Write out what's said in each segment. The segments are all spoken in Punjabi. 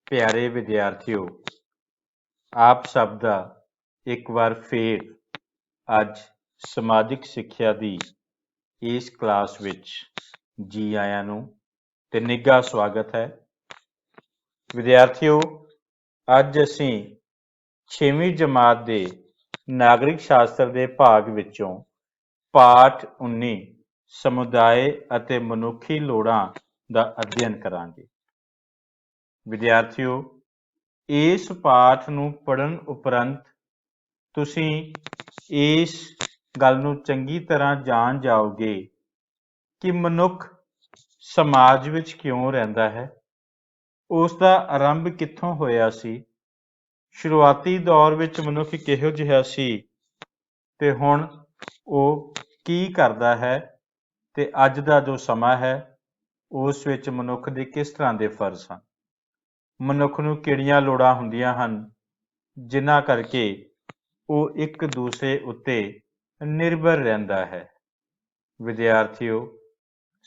प्यारे विद्यार्थियों, आप सब दा एक बार फिर अज समाजिक सिक्ख्या दी इस क्लास विच जी आयां नूं ते निੱਘਾ स्वागत है। विद्यार्थियों, अज असीं 6वीं जमात दे नागरिक शास्त्र दे भाग विचों पाठ 19 समुदाय अते मनुखी लोड़ां दा अध्ययन करांगे। विद्यार्थियों, इस पाठ ਨੂੰ ਪੜ੍ਹਨ ਉਪਰੰਤ ਤੁਸੀਂ ਇਸ ਗੱਲ ਨੂੰ ਚੰਗੀ ਤਰ੍ਹਾਂ ਜਾਣ ਜਾਓਗੇ ਕਿ ਮਨੁੱਖ ਸਮਾਜ ਵਿੱਚ ਕਿਉਂ ਰਹਿੰਦਾ ਹੈ, ਉਸ ਦਾ ਆਰੰਭ ਕਿੱਥੋਂ ਹੋਇਆ ਸੀ, ਸ਼ੁਰੂਆਤੀ ਦੌਰ ਵਿੱਚ ਮਨੁੱਖ ਕਿਹੋ ਜਿਹਾ ਸੀ ਤੇ ਹੁਣ ਉਹ ਕੀ ਕਰਦਾ ਹੈ ਤੇ ਅੱਜ ਦਾ ਜੋ ਸਮਾਂ ਹੈ ਉਸ ਵਿੱਚ ਮਨੁੱਖ ਦੇ ਕਿਸ ਤਰ੍ਹਾਂ ਦੇ ਫਰਜ਼ ਹਨ। ਮਨੁੱਖ ਨੂੰ ਕਿਹੜੀਆਂ ਲੋੜਾਂ ਹੁੰਦੀਆਂ ਹਨ ਜਿਨ੍ਹਾਂ ਕਰਕੇ ਉਹ ਇੱਕ ਦੂਸਰੇ ਉੱਤੇ ਨਿਰਭਰ ਰਹਿੰਦਾ ਹੈ। ਵਿਦਿਆਰਥੀਓ,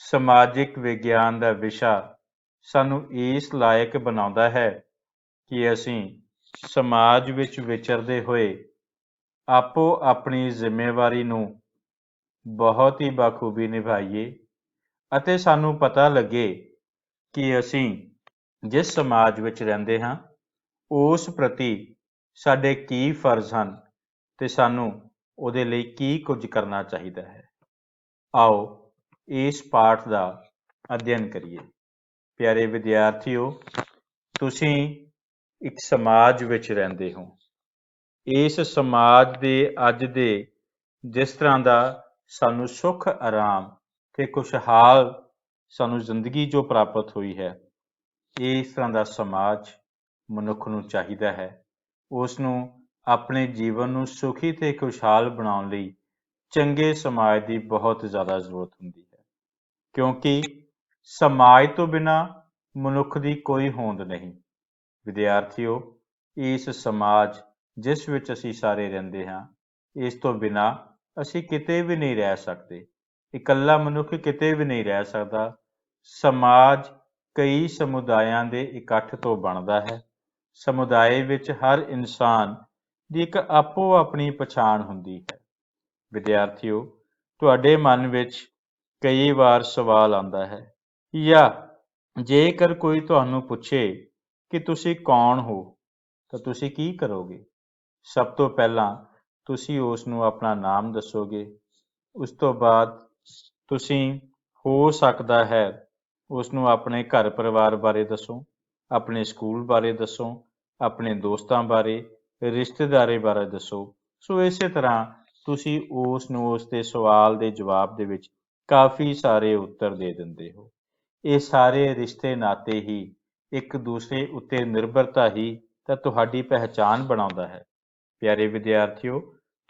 ਸਮਾਜਿਕ ਵਿਗਿਆਨ ਦਾ ਵਿਸ਼ਾ ਸਾਨੂੰ ਇਸ ਲਾਇਕ ਬਣਾਉਂਦਾ ਹੈ ਕਿ ਅਸੀਂ ਸਮਾਜ ਵਿੱਚ ਵਿਚਰਦੇ ਹੋਏ ਆਪੋ ਆਪਣੀ ਜ਼ਿੰਮੇਵਾਰੀ ਨੂੰ ਬਹੁਤ ਹੀ ਬਾਖੂਬੀ ਨਿਭਾਈਏ ਅਤੇ ਸਾਨੂੰ ਪਤਾ ਲੱਗੇ ਕਿ ਅਸੀਂ ਜਿਸ ਸਮਾਜ ਵਿੱਚ ਰਹਿੰਦੇ ਹਾਂ ਉਸ ਪ੍ਰਤੀ ਸਾਡੇ ਕੀ ਫਰਜ਼ ਹਨ ਤੇ ਸਾਨੂੰ ਉਹਦੇ ਲਈ ਕੀ ਕੁਝ ਕਰਨਾ ਚਾਹੀਦਾ ਹੈ। ਆਓ ਇਸ ਪਾਠ ਦਾ ਅਧਿਐਨ ਕਰੀਏ। ਪਿਆਰੇ ਵਿਦਿਆਰਥੀਓ, ਤੁਸੀਂ ਇੱਕ ਸਮਾਜ ਵਿੱਚ ਰਹਿੰਦੇ ਹੋ। ਇਸ ਸਮਾਜ ਦੇ ਅੱਜ ਦੇ ਜਿਸ ਤਰ੍ਹਾਂ ਦਾ ਸਾਨੂੰ ਸੁੱਖ ਆਰਾਮ ਤੇ ਖੁਸ਼ਹਾਲ ਸਾਨੂੰ ਜ਼ਿੰਦਗੀ ਜੋ ਪ੍ਰਾਪਤ ਹੋਈ ਹੈ, ਇਸ ਤਰ੍ਹਾਂ ਦਾ ਸਮਾਜ ਮਨੁੱਖ ਨੂੰ ਚਾਹੀਦਾ ਹੈ। ਉਸ ਨੂੰ ਆਪਣੇ ਜੀਵਨ ਨੂੰ ਸੁਖੀ ਤੇ ਖੁਸ਼ਹਾਲ ਬਣਾਉਣ ਲਈ ਚੰਗੇ ਸਮਾਜ ਦੀ ਬਹੁਤ ਜ਼ਿਆਦਾ ਜ਼ਰੂਰਤ ਹੁੰਦੀ ਹੈ, ਕਿਉਂਕਿ ਸਮਾਜ ਤੋਂ ਬਿਨਾਂ ਮਨੁੱਖ ਦੀ ਕੋਈ ਹੋਂਦ ਨਹੀਂ। ਵਿਦਿਆਰਥੀਓ, ਇਸ ਸਮਾਜ ਜਿਸ ਵਿੱਚ ਅਸੀਂ ਸਾਰੇ ਰਹਿੰਦੇ ਹਾਂ, ਇਸ ਤੋਂ ਬਿਨਾਂ ਅਸੀਂ ਕਿਤੇ ਵੀ ਨਹੀਂ ਰਹਿ ਸਕਦੇ। ਇਕੱਲਾ ਮਨੁੱਖ ਕਿਤੇ ਵੀ ਨਹੀਂ ਰਹਿ ਸਕਦਾ। ਸਮਾਜ ਕਈ ਸਮੁਦਾਇਆਂ ਦੇ ਇਕੱਠ ਤੋਂ ਬਣਦਾ ਹੈ। ਸਮੁਦਾਇ ਵਿੱਚ ਹਰ ਇਨਸਾਨ ਦੀ ਇੱਕ ਆਪੋ ਆਪਣੀ ਪਛਾਣ ਹੁੰਦੀ ਹੈ। ਵਿਦਿਆਰਥੀਓ, ਤੁਹਾਡੇ ਮਨ ਵਿੱਚ ਕਈ ਵਾਰ ਸਵਾਲ ਆਉਂਦਾ ਹੈ, ਜਾਂ ਜੇਕਰ ਕੋਈ ਤੁਹਾਨੂੰ ਪੁੱਛੇ ਕਿ ਤੁਸੀਂ ਕੌਣ ਹੋ ਤਾਂ ਤੁਸੀਂ ਕੀ ਕਰੋਗੇ? ਸਭ ਤੋਂ ਪਹਿਲਾਂ ਤੁਸੀਂ ਉਸ ਨੂੰ ਆਪਣਾ ਨਾਮ ਦੱਸੋਗੇ। ਉਸ ਤੋਂ ਬਾਅਦ ਤੁਸੀਂ ਹੋ ਸਕਦਾ ਹੈ ਉਸ ਨੂੰ ਆਪਣੇ ਘਰ ਪਰਿਵਾਰ ਬਾਰੇ ਦੱਸੋ, ਆਪਣੇ ਸਕੂਲ ਬਾਰੇ ਦੱਸੋ, ਆਪਣੇ ਦੋਸਤਾਂ ਬਾਰੇ, ਰਿਸ਼ਤੇਦਾਰੀ ਬਾਰੇ ਦੱਸੋ। ਸੋ ਇਸੇ ਤਰ੍ਹਾਂ ਤੁਸੀਂ ਉਸ ਨੂੰ ਉਸ ਦੇ ਸਵਾਲ ਦੇ ਜਵਾਬ ਦੇ ਵਿੱਚ ਕਾਫੀ ਸਾਰੇ ਉੱਤਰ ਦੇ ਦਿੰਦੇ ਹੋ। ਇਹ ਸਾਰੇ ਰਿਸ਼ਤੇ ਨਾਤੇ ਹੀ ਇੱਕ ਦੂਸਰੇ ਉੱਤੇ ਨਿਰਭਰਤਾ ਹੀ ਤਾਂ ਤੁਹਾਡੀ ਪਹਿਚਾਣ ਬਣਾਉਂਦਾ ਹੈ। ਪਿਆਰੇ ਵਿਦਿਆਰਥੀਓ,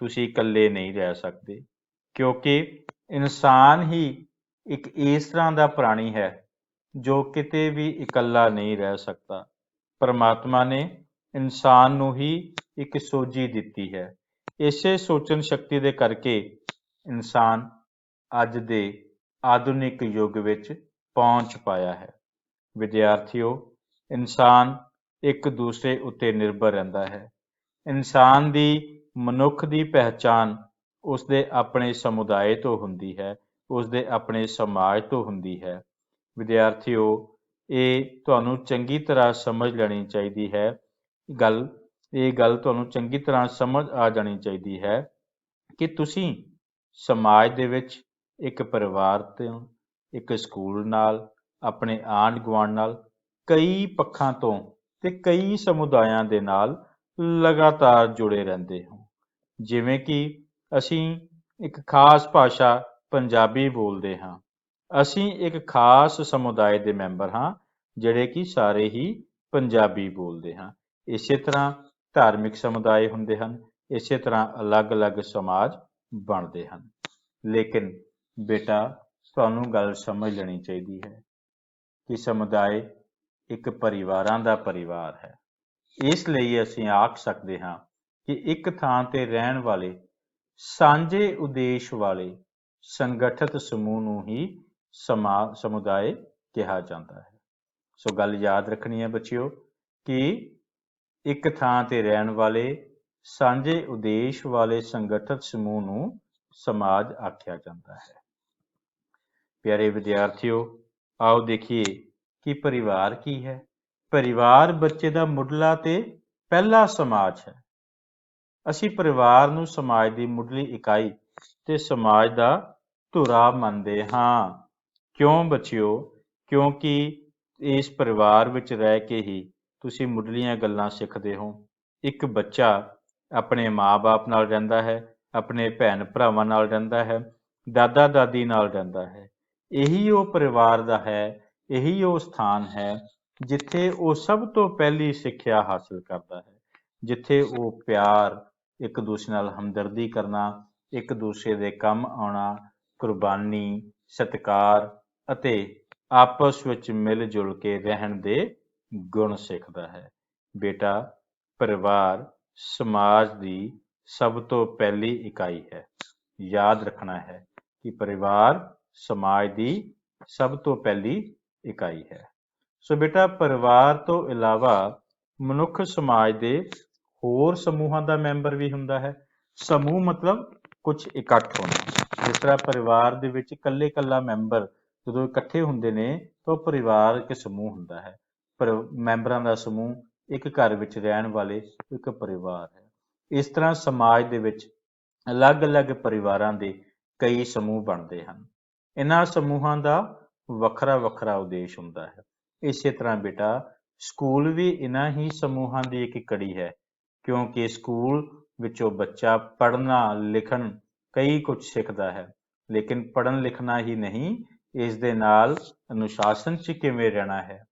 ਤੁਸੀਂ ਇਕੱਲੇ ਨਹੀਂ ਰਹਿ ਸਕਦੇ, ਕਿਉਂਕਿ ਇਨਸਾਨ ਹੀ ਇੱਕ ਇਸ ਤਰ੍ਹਾਂ ਦਾ ਪ੍ਰਾਣੀ ਹੈ ਜੋ ਕਿਤੇ ਵੀ ਇਕੱਲਾ ਨਹੀਂ ਰਹਿ ਸਕਦਾ। ਪਰਮਾਤਮਾ ਨੇ ਇਨਸਾਨ ਨੂੰ ਹੀ ਇੱਕ ਸੋਝੀ ਦਿੱਤੀ ਹੈ। ਇਸੇ ਸੋਚਣ ਸ਼ਕਤੀ ਦੇ ਕਰਕੇ ਇਨਸਾਨ ਅੱਜ ਦੇ ਆਧੁਨਿਕ ਯੁੱਗ ਵਿੱਚ ਪਹੁੰਚ ਪਾਇਆ ਹੈ। ਵਿਦਿਆਰਥੀਓ, ਇਨਸਾਨ ਇੱਕ ਦੂਸਰੇ ਉੱਤੇ ਨਿਰਭਰ ਰਹਿੰਦਾ ਹੈ। ਇਨਸਾਨ ਦੀ ਮਨੁੱਖ ਦੀ ਪਹਿਚਾਣ ਉਸਦੇ ਆਪਣੇ ਸਮੁਦਾਇ ਤੋਂ ਹੁੰਦੀ ਹੈ, ਉਸਦੇ ਆਪਣੇ ਸਮਾਜ ਤੋਂ ਹੁੰਦੀ ਹੈ। ਵਿਦਿਆਰਥੀਓ, ਇਹ ਤੁਹਾਨੂੰ ਚੰਗੀ ਤਰ੍ਹਾਂ ਸਮਝ ਲੈਣੀ ਚਾਹੀਦੀ ਹੈ। ਇਹ ਗੱਲ ਤੁਹਾਨੂੰ ਚੰਗੀ ਤਰ੍ਹਾਂ ਸਮਝ ਆ ਜਾਣੀ ਚਾਹੀਦੀ ਹੈ ਕਿ ਤੁਸੀਂ ਸਮਾਜ ਦੇ ਵਿੱਚ ਇੱਕ ਪਰਿਵਾਰ ਤੋਂ, ਇੱਕ ਸਕੂਲ ਨਾਲ, ਆਪਣੇ ਆਂਢ ਗੁਆਂਢ ਨਾਲ, ਕਈ ਪੱਖਾਂ ਤੋਂ ਤੇ ਕਈ ਸਮੁਦਾਇਆਂ ਦੇ ਨਾਲ ਲਗਾਤਾਰ ਜੁੜੇ ਰਹਿੰਦੇ ਹੋ। ਜਿਵੇਂ ਕਿ ਅਸੀਂ ਇੱਕ ਖਾਸ ਭਾਸ਼ਾ ਪੰਜਾਬੀ ਬੋਲਦੇ ਹਾਂ। ਅਸੀਂ ਇੱਕ ਖਾਸ ਸਮੁਦਾਇ ਦੇ ਮੈਂਬਰ ਹਾਂ ਜਿਹੜੇ ਕਿ ਸਾਰੇ ਹੀ ਪੰਜਾਬੀ ਬੋਲਦੇ ਹਾਂ। ਇਸੇ ਤਰ੍ਹਾਂ ਧਾਰਮਿਕ ਸਮੁਦਾਇ ਹੁੰਦੇ ਹਨ, ਇਸੇ ਤਰ੍ਹਾਂ ਅਲੱਗ-ਅਲੱਗ ਸਮਾਜ ਬਣਦੇ ਹਨ। ਲੇਕਿਨ ਬੇਟਾ, ਤੁਹਾਨੂੰ ਗੱਲ ਸਮਝ ਲੈਣੀ ਚਾਹੀਦੀ ਹੈ ਕਿ ਸਮੁਦਾਇ ਇੱਕ ਪਰਿਵਾਰਾਂ ਦਾ ਪਰਿਵਾਰ ਹੈ। ਇਸ ਲਈ ਅਸੀਂ ਆਖ ਸਕਦੇ ਹਾਂ ਕਿ ਇੱਕ ਥਾਂ ਤੇ ਰਹਿਣ ਵਾਲੇ ਸਾਂਝੇ ਉਦੇਸ਼ ਵਾਲੇ ਸੰਗਠਿਤ ਸਮੂਹ ਨੂੰ ਹੀ ਸਮੁਦਾਇ ਕਿਹਾ ਜਾਂਦਾ ਹੈ। ਸੋ ਗੱਲ ਯਾਦ ਰੱਖਣੀ ਹੈ ਬੱਚਿਓ, ਕਿ ਇੱਕ ਥਾਂ ਤੇ ਰਹਿਣ ਵਾਲੇ ਸਾਂਝੇ ਉਦੇਸ਼ ਵਾਲੇ ਸੰਗਠਿਤ ਸਮੂਹ ਨੂੰ ਸਮਾਜ ਆਖਿਆ ਜਾਂਦਾ ਹੈ। ਪਿਆਰੇ ਵਿਦਿਆਰਥੀਓ, ਆਓ ਦੇਖੀਏ ਕਿ ਪਰਿਵਾਰ ਕੀ ਹੈ। ਪਰਿਵਾਰ ਬੱਚੇ ਦਾ ਮੁੱਢਲਾ ਤੇ ਪਹਿਲਾ ਸਮਾਜ ਹੈ। ਅਸੀਂ ਪਰਿਵਾਰ ਨੂੰ ਸਮਾਜ ਦੀ ਮੁੱਢਲੀ ਇਕਾਈ ਤੇ ਸਮਾਜ ਦਾ ਧੁਰਾ ਮੰਨਦੇ ਹਾਂ। ਕਿਉਂ ਬੱਚਿਓ? ਕਿਉਂਕਿ ਇਸ ਪਰਿਵਾਰ ਵਿੱਚ ਰਹਿ ਕੇ ਹੀ ਤੁਸੀਂ ਮੁੱਢਲੀਆਂ ਗੱਲਾਂ ਸਿੱਖਦੇ ਹੋ। ਇੱਕ ਬੱਚਾ ਆਪਣੇ ਮਾਂ-ਬਾਪ ਨਾਲ ਰਹਿੰਦਾ ਹੈ, ਆਪਣੇ ਭੈਣ ਭਰਾਵਾਂ ਨਾਲ ਰਹਿੰਦਾ ਹੈ, ਦਾਦਾ ਦਾਦੀ ਨਾਲ ਰਹਿੰਦਾ ਹੈ। ਇਹੀ ਉਹ ਪਰਿਵਾਰ ਦਾ ਹੈ, ਇਹੀ ਉਹ ਸਥਾਨ ਹੈ ਜਿੱਥੇ ਉਹ ਸਭ ਤੋਂ ਪਹਿਲੀ ਸਿੱਖਿਆ ਹਾਸਲ ਕਰਦਾ ਹੈ, ਜਿੱਥੇ ਉਹ ਪਿਆਰ, ਇੱਕ ਦੂਸਰੇ ਨਾਲ ਹਮਦਰਦੀ ਕਰਨਾ, ਇੱਕ ਦੂਸਰੇ ਦੇ ਕੰਮ ਆਉਣਾ, ਕੁਰਬਾਨੀ, ਸਤਿਕਾਰ ਅਤੇ ਆਪਸ ਵਿੱਚ ਮਿਲ ਜੁਲ ਕੇ ਰਹਿਣ ਦੇ ਗੁਣ ਸਿੱਖਦਾ ਹੈ। ਬੇਟਾ, ਪਰਿਵਾਰ ਸਮਾਜ ਦੀ ਸਭ ਤੋਂ ਪਹਿਲੀ ਇਕਾਈ ਹੈ। ਯਾਦ ਰੱਖਣਾ ਹੈ ਕਿ ਪਰਿਵਾਰ ਸਮਾਜ ਦੀ ਸਭ ਤੋਂ ਪਹਿਲੀ ਇਕਾਈ ਹੈ। ਸੋ ਬੇਟਾ, ਪਰਿਵਾਰ ਤੋਂ ਇਲਾਵਾ ਮਨੁੱਖ ਸਮਾਜ ਦੇ ਹੋਰ ਸਮੂਹਾਂ ਦਾ ਮੈਂਬਰ ਵੀ ਹੁੰਦਾ ਹੈ। ਸਮੂਹ ਮਤਲਬ ਕੁਝ ਇਕੱਠ ਹੋਣਾ। ਜਿਸ ਤਰ੍ਹਾਂ ਪਰਿਵਾਰ ਦੇ ਵਿੱਚ ਇਕੱਲਾ ਮੈਂਬਰ ਜਦੋਂ ਇਕੱਠੇ ਹੁੰਦੇ ਨੇ ਤਾਂ ਉਹ ਪਰਿਵਾਰ ਇੱਕ ਸਮੂਹ ਹੁੰਦਾ ਹੈ। ਪਰ ਮੈਂਬਰਾਂ ਦਾ ਸਮੂਹ, ਇੱਕ ਘਰ ਵਿੱਚ ਰਹਿਣ ਵਾਲੇ ਇੱਕ ਪਰਿਵਾਰ ਹੈ। ਇਸ ਤਰ੍ਹਾਂ ਸਮਾਜ ਦੇ ਵਿੱਚ ਅਲੱਗ-ਅਲੱਗ ਪਰਿਵਾਰਾਂ ਦੇ ਕਈ ਸਮੂਹ ਬਣਦੇ ਹਨ। ਇਹਨਾਂ ਸਮੂਹਾਂ ਦਾ ਵੱਖਰਾ-ਵੱਖਰਾ ਉਦੇਸ਼ ਹੁੰਦਾ ਹੈ। ਇਸੇ ਤਰ੍ਹਾਂ ਬੇਟਾ, ਸਕੂਲ ਵੀ ਇਹਨਾਂ ਹੀ ਸਮੂਹਾਂ ਦੀ ਇੱਕ ਕੜੀ ਹੈ, ਕਿਉਂਕਿ ਸਕੂਲ ਵਿੱਚੋਂ ਬੱਚਾ ਪੜ੍ਹਨਾ ਲਿਖਣ ਕਈ ਕੁਝ ਸਿੱਖਦਾ ਹੈ। ਲੇਕਿਨ ਪੜ੍ਹਨ ਲਿਖਣਾ ਹੀ ਨਹੀਂ, ਇਸ ਦੇ ਨਾਲ ਅਨੁਸ਼ਾਸਨ 'ਚ ਕਿਵੇਂ ਰਹਿਣਾ ਹੈ,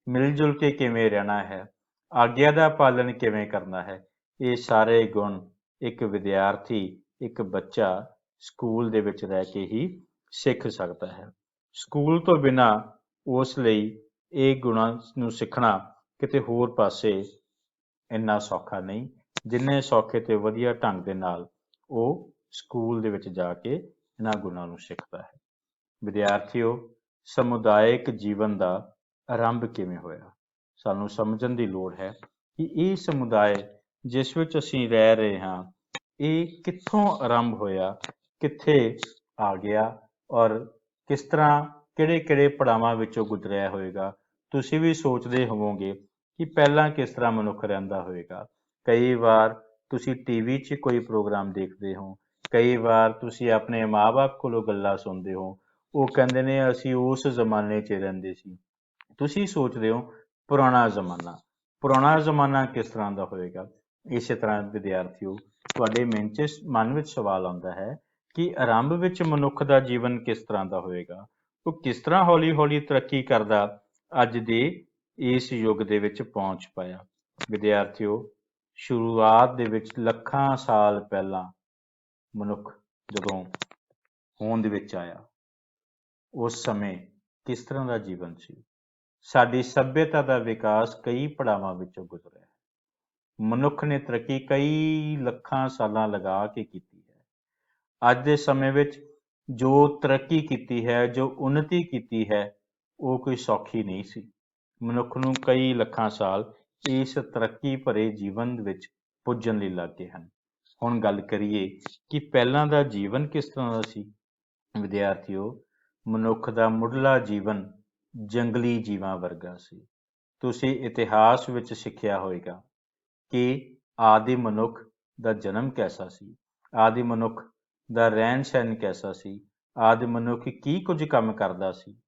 ਮਿਲ ਜੁਲ ਕੇ ਕਿਵੇਂ ਰਹਿਣਾ ਹੈ, ਆਗਿਆ ਦਾ ਪਾਲਣ ਕਿਵੇਂ ਕਰਨਾ ਹੈ, ਇਹ ਸਾਰੇ ਗੁਣ ਇੱਕ ਵਿਦਿਆਰਥੀ, ਇੱਕ ਬੱਚਾ ਸਕੂਲ ਦੇ ਵਿੱਚ ਰਹਿ ਕੇ ਹੀ ਸਿੱਖ ਸਕਦਾ ਹੈ। ਸਕੂਲ ਤੋਂ ਬਿਨਾਂ ਉਸ ਲਈ ਇਹ ਗੁਣਾਂ ਨੂੰ ਸਿੱਖਣਾ ਕਿਤੇ ਹੋਰ ਪਾਸੇ ਇੰਨਾ ਸੌਖਾ ਨਹੀਂ, ਜਿੰਨੇ ਸੌਖੇ ਤੇ ਵਧੀਆ ਢੰਗ ਦੇ ਨਾਲ ਉਹ ਸਕੂਲ ਦੇ ਵਿੱਚ ਜਾ ਕੇ ਇਹਨਾਂ ਗੁਣਾਂ ਨੂੰ ਸਿੱਖਦਾ ਹੈ। ਵਿਦਿਆਰਥੀਓ, ਸਮੁਦਾਇਕ ਜੀਵਨ ਦਾ ਆਰੰਭ ਕਿਵੇਂ ਹੋਇਆ? ਸਾਨੂੰ ਸਮਝਣ ਦੀ ਲੋੜ ਹੈ ਕਿ ਇਹ ਸਮੁਦਾਇ ਜਿਸ ਵਿੱਚ ਅਸੀਂ ਰਹਿ ਰਹੇ ਹਾਂ, ਇਹ ਕਿੱਥੋਂ ਆਰੰਭ ਹੋਇਆ, ਕਿੱਥੇ ਆ ਗਿਆ ਔਰ ਕਿਸ ਤਰ੍ਹਾਂ ਕਿਹੜੇ-ਕਿਹੜੇ ਪੜਾਵਾਂ ਵਿੱਚੋਂ ਗੁਜ਼ਰਿਆ ਹੋਵੇਗਾ। ਤੁਸੀਂ ਵੀ ਸੋਚਦੇ ਹੋਵੋਗੇ ਕਿ ਪਹਿਲਾਂ ਕਿਸ ਤਰ੍ਹਾਂ ਮਨੁੱਖ ਰਹਿੰਦਾ ਹੋਵੇਗਾ। ਕਈ ਵਾਰ ਤੁਸੀਂ ਟੀਵੀ 'ਚ ਕੋਈ ਪ੍ਰੋਗਰਾਮ ਦੇਖਦੇ ਹੋ, ਕਈ ਵਾਰ ਤੁਸੀਂ ਆਪਣੇ ਮਾਂ-ਬਾਪ ਕੋਲੋਂ ਗੱਲਾਂ ਸੁਣਦੇ ਹੋ, ਉਹ ਕਹਿੰਦੇ ਨੇ ਅਸੀਂ ਉਸ ਜ਼ਮਾਨੇ 'ਚ ਰਹਿੰਦੇ ਸੀ। ਤੁਸੀਂ ਸੋਚਦੇ ਹੋ ਪੁਰਾਣਾ ਜ਼ਮਾਨਾ ਕਿਸ ਤਰ੍ਹਾਂ ਦਾ ਹੋਵੇਗਾ। ਇਸੇ ਤਰ੍ਹਾਂ ਵਿਦਿਆਰਥੀਓ, ਤੁਹਾਡੇ ਮਨ ਵਿੱਚ ਸਵਾਲ ਆਉਂਦਾ ਹੈ ਕਿ ਆਰੰਭ ਵਿੱਚ ਮਨੁੱਖ ਦਾ ਜੀਵਨ ਕਿਸ ਤਰ੍ਹਾਂ ਦਾ ਹੋਵੇਗਾ, ਉਹ ਕਿਸ ਤਰ੍ਹਾਂ ਹੌਲੀ-ਹੌਲੀ ਤਰੱਕੀ ਕਰਦਾ ਅੱਜ ਦੇ ਇਸ ਯੁੱਗ ਦੇ ਵਿੱਚ ਪਹੁੰਚ ਪਾਇਆ। ਵਿਦਿਆਰਥੀਓ, ਸ਼ੁਰੂਆਤ ਦੇ ਵਿੱਚ ਲੱਖਾਂ ਸਾਲ ਪਹਿਲਾਂ ਮਨੁੱਖ ਜਦੋਂ ਹੋਂਦ ਵਿੱਚ ਆਇਆ, ਉਸ ਸਮੇਂ ਕਿਸ ਤਰ੍ਹਾਂ ਦਾ ਜੀਵਨ ਸੀ। ਸਾਡੀ ਸੱਭਿਅਤਾ ਦਾ ਵਿਕਾਸ ਕਈ ਪੜਾਵਾਂ ਵਿੱਚੋਂ ਗੁਜ਼ਰਿਆ। ਮਨੁੱਖ ਨੇ ਤਰੱਕੀ ਕਈ ਲੱਖਾਂ ਸਾਲਾਂ ਲਗਾ ਕੇ ਕੀਤੀ ਹੈ। ਅੱਜ ਦੇ ਸਮੇਂ ਵਿੱਚ ਜੋ ਤਰੱਕੀ ਕੀਤੀ ਹੈ, ਜੋ ਉੱਨਤੀ ਕੀਤੀ ਹੈ, ਉਹ ਕੋਈ ਸੌਖੀ ਨਹੀਂ ਸੀ। ਮਨੁੱਖ ਨੂੰ ਕਈ ਲੱਖਾਂ ਸਾਲ ਇਸ ਤਰੱਕੀ ਭਰੇ ਜੀਵਨ ਵਿੱਚ ਪੁੱਜਣ ਲਈ ਲੱਗ ਗਏ ਹਨ। ਹੁਣ ਗੱਲ ਕਰੀਏ ਕਿ ਪਹਿਲਾਂ ਦਾ ਜੀਵਨ ਕਿਸ ਤਰ੍ਹਾਂ ਦਾ ਸੀ। ਵਿਦਿਆਰਥੀਓ, ਮਨੁੱਖ ਦਾ ਮੁੱਢਲਾ ਜੀਵਨ ਜੰਗਲੀ ਜੀਵਾਂ ਵਰਗਾ ਸੀ। ਤੁਸੀਂ ਇਤਿਹਾਸ ਵਿੱਚ ਸਿੱਖਿਆ ਹੋਵੇਗਾ ਕਿ ਆਦਿ ਮਨੁੱਖ ਦਾ ਜਨਮ ਕੈਸਾ ਸੀ, ਆਦਿ ਮਨੁੱਖ ਦਾ ਰਹਿਣ ਸਹਿਣ ਕੈਸਾ ਸੀ, ਆਦਿ ਮਨੁੱਖ ਕੀ ਕੁਝ ਕੰਮ ਕਰਦਾ ਸੀ,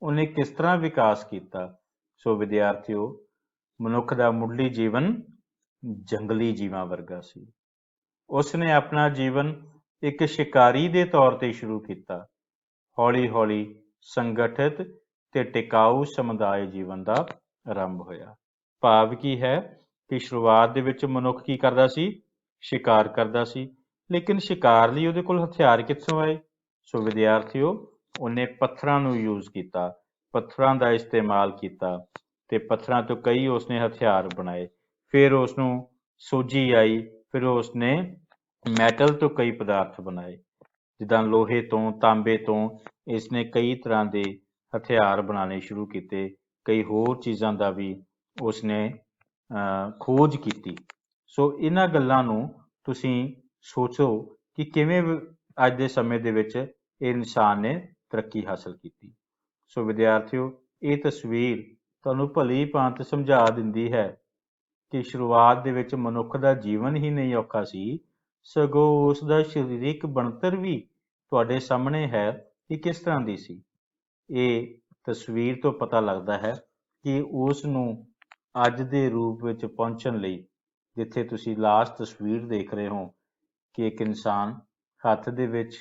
ਉਹਨੇ ਕਿਸ ਤਰ੍ਹਾਂ ਵਿਕਾਸ ਕੀਤਾ। ਸੋ ਵਿਦਿਆਰਥੀਓ, ਮਨੁੱਖ ਦਾ ਮੁੱਢਲੀ ਜੀਵਨ ਜੰਗਲੀ ਜੀਵਾਂ ਵਰਗਾ ਸੀ। ਉਸ ਨੇ ਆਪਣਾ ਜੀਵਨ ਇੱਕ ਸ਼ਿਕਾਰੀ ਦੇ ਤੌਰ ਤੇ ਸ਼ੁਰੂ ਕੀਤਾ। ਹੌਲੀ-ਹੌਲੀ ਸੰਗਠਿਤ ਤੇ ਟਿਕਾਊ ਸਮੁਦਾਇ ਜੀਵਨ ਦਾ ਆਰੰਭ ਹੋਇਆ। ਭਾਵ ਕੀ ਹੈ ਕਿ ਸ਼ੁਰੂਆਤ ਦੇ ਵਿੱਚ ਮਨੁੱਖ ਕੀ ਕਰਦਾ ਸੀ? ਸ਼ਿਕਾਰ ਕਰਦਾ ਸੀ। ਲੇਕਿਨ ਸ਼ਿਕਾਰ ਲਈ ਉਹਦੇ ਕੋਲ ਹਥਿਆਰ ਕਿੱਥੋਂ ਆਏ? ਸੋ ਵਿਦਿਆਰਥੀਓ, ਉਹਨੇ ਪੱਥਰਾਂ ਨੂੰ ਯੂਜ਼ ਕੀਤਾ, ਪੱਥਰਾਂ ਦਾ ਇਸਤੇਮਾਲ ਕੀਤਾ ਤੇ ਪੱਥਰਾਂ ਤੋਂ ਕਈ ਉਸਨੇ ਹਥਿਆਰ ਬਣਾਏ। ਫਿਰ ਉਸਨੂੰ ਸੋਝੀ ਆਈ, ਫਿਰ ਉਸਨੇ ਮੈਟਲ ਤੋਂ ਕਈ ਪਦਾਰਥ ਬਣਾਏ, ਜਿੱਦਾਂ ਲੋਹੇ ਤੋਂ, ਤਾਂਬੇ ਤੋਂ ਇਸਨੇ ਕਈ ਤਰ੍ਹਾਂ ਦੇ ਹਥਿਆਰ ਬਣਾਉਣੇ ਸ਼ੁਰੂ ਕੀਤੇ। ਕਈ ਹੋਰ ਚੀਜ਼ਾਂ ਦਾ ਵੀ ਉਸਨੇ ਖੋਜ ਕੀਤੀ। ਸੋ ਇਹਨਾਂ ਗੱਲਾਂ ਨੂੰ ਤੁਸੀਂ ਸੋਚੋ ਕਿ ਕਿਵੇਂ ਅੱਜ ਦੇ ਸਮੇਂ ਦੇ ਵਿੱਚ ਇਹ ਇਨਸਾਨ ਨੇ ਤਰੱਕੀ ਹਾਸਲ ਕੀਤੀ। ਸੋ ਵਿਦਿਆਰਥੀਓ, ਇਹ ਤਸਵੀਰ ਤੁਹਾਨੂੰ ਭਲੀ ਭਾਂਤ ਸਮਝਾ ਦਿੰਦੀ ਹੈ ਕਿ ਸ਼ੁਰੂਆਤ ਦੇ ਵਿੱਚ ਮਨੁੱਖ ਦਾ ਜੀਵਨ ਹੀ ਨਹੀਂ ਔਖਾ ਸੀ, ਸਗੋਂ ਉਸ ਦਾ ਸਰੀਰਕ ਬਣਤਰ ਵੀ ਤੁਹਾਡੇ ਸਾਹਮਣੇ ਹੈ ਕਿ ਕਿਸ ਤਰ੍ਹਾਂ ਦੀ ਸੀ। ਇਹ ਤਸਵੀਰ ਤੋਂ ਪਤਾ ਲੱਗਦਾ ਹੈ ਕਿ ਉਸ ਨੂੰ ਅੱਜ ਦੇ ਰੂਪ ਵਿੱਚ ਪਹੁੰਚਣ ਲਈ, ਜਿੱਥੇ ਤੁਸੀਂ ਲਾਸਟ ਤਸਵੀਰ ਦੇਖ ਰਹੇ ਹੋ ਕਿ ਇੱਕ ਇਨਸਾਨ ਹੱਥ ਦੇ ਵਿੱਚ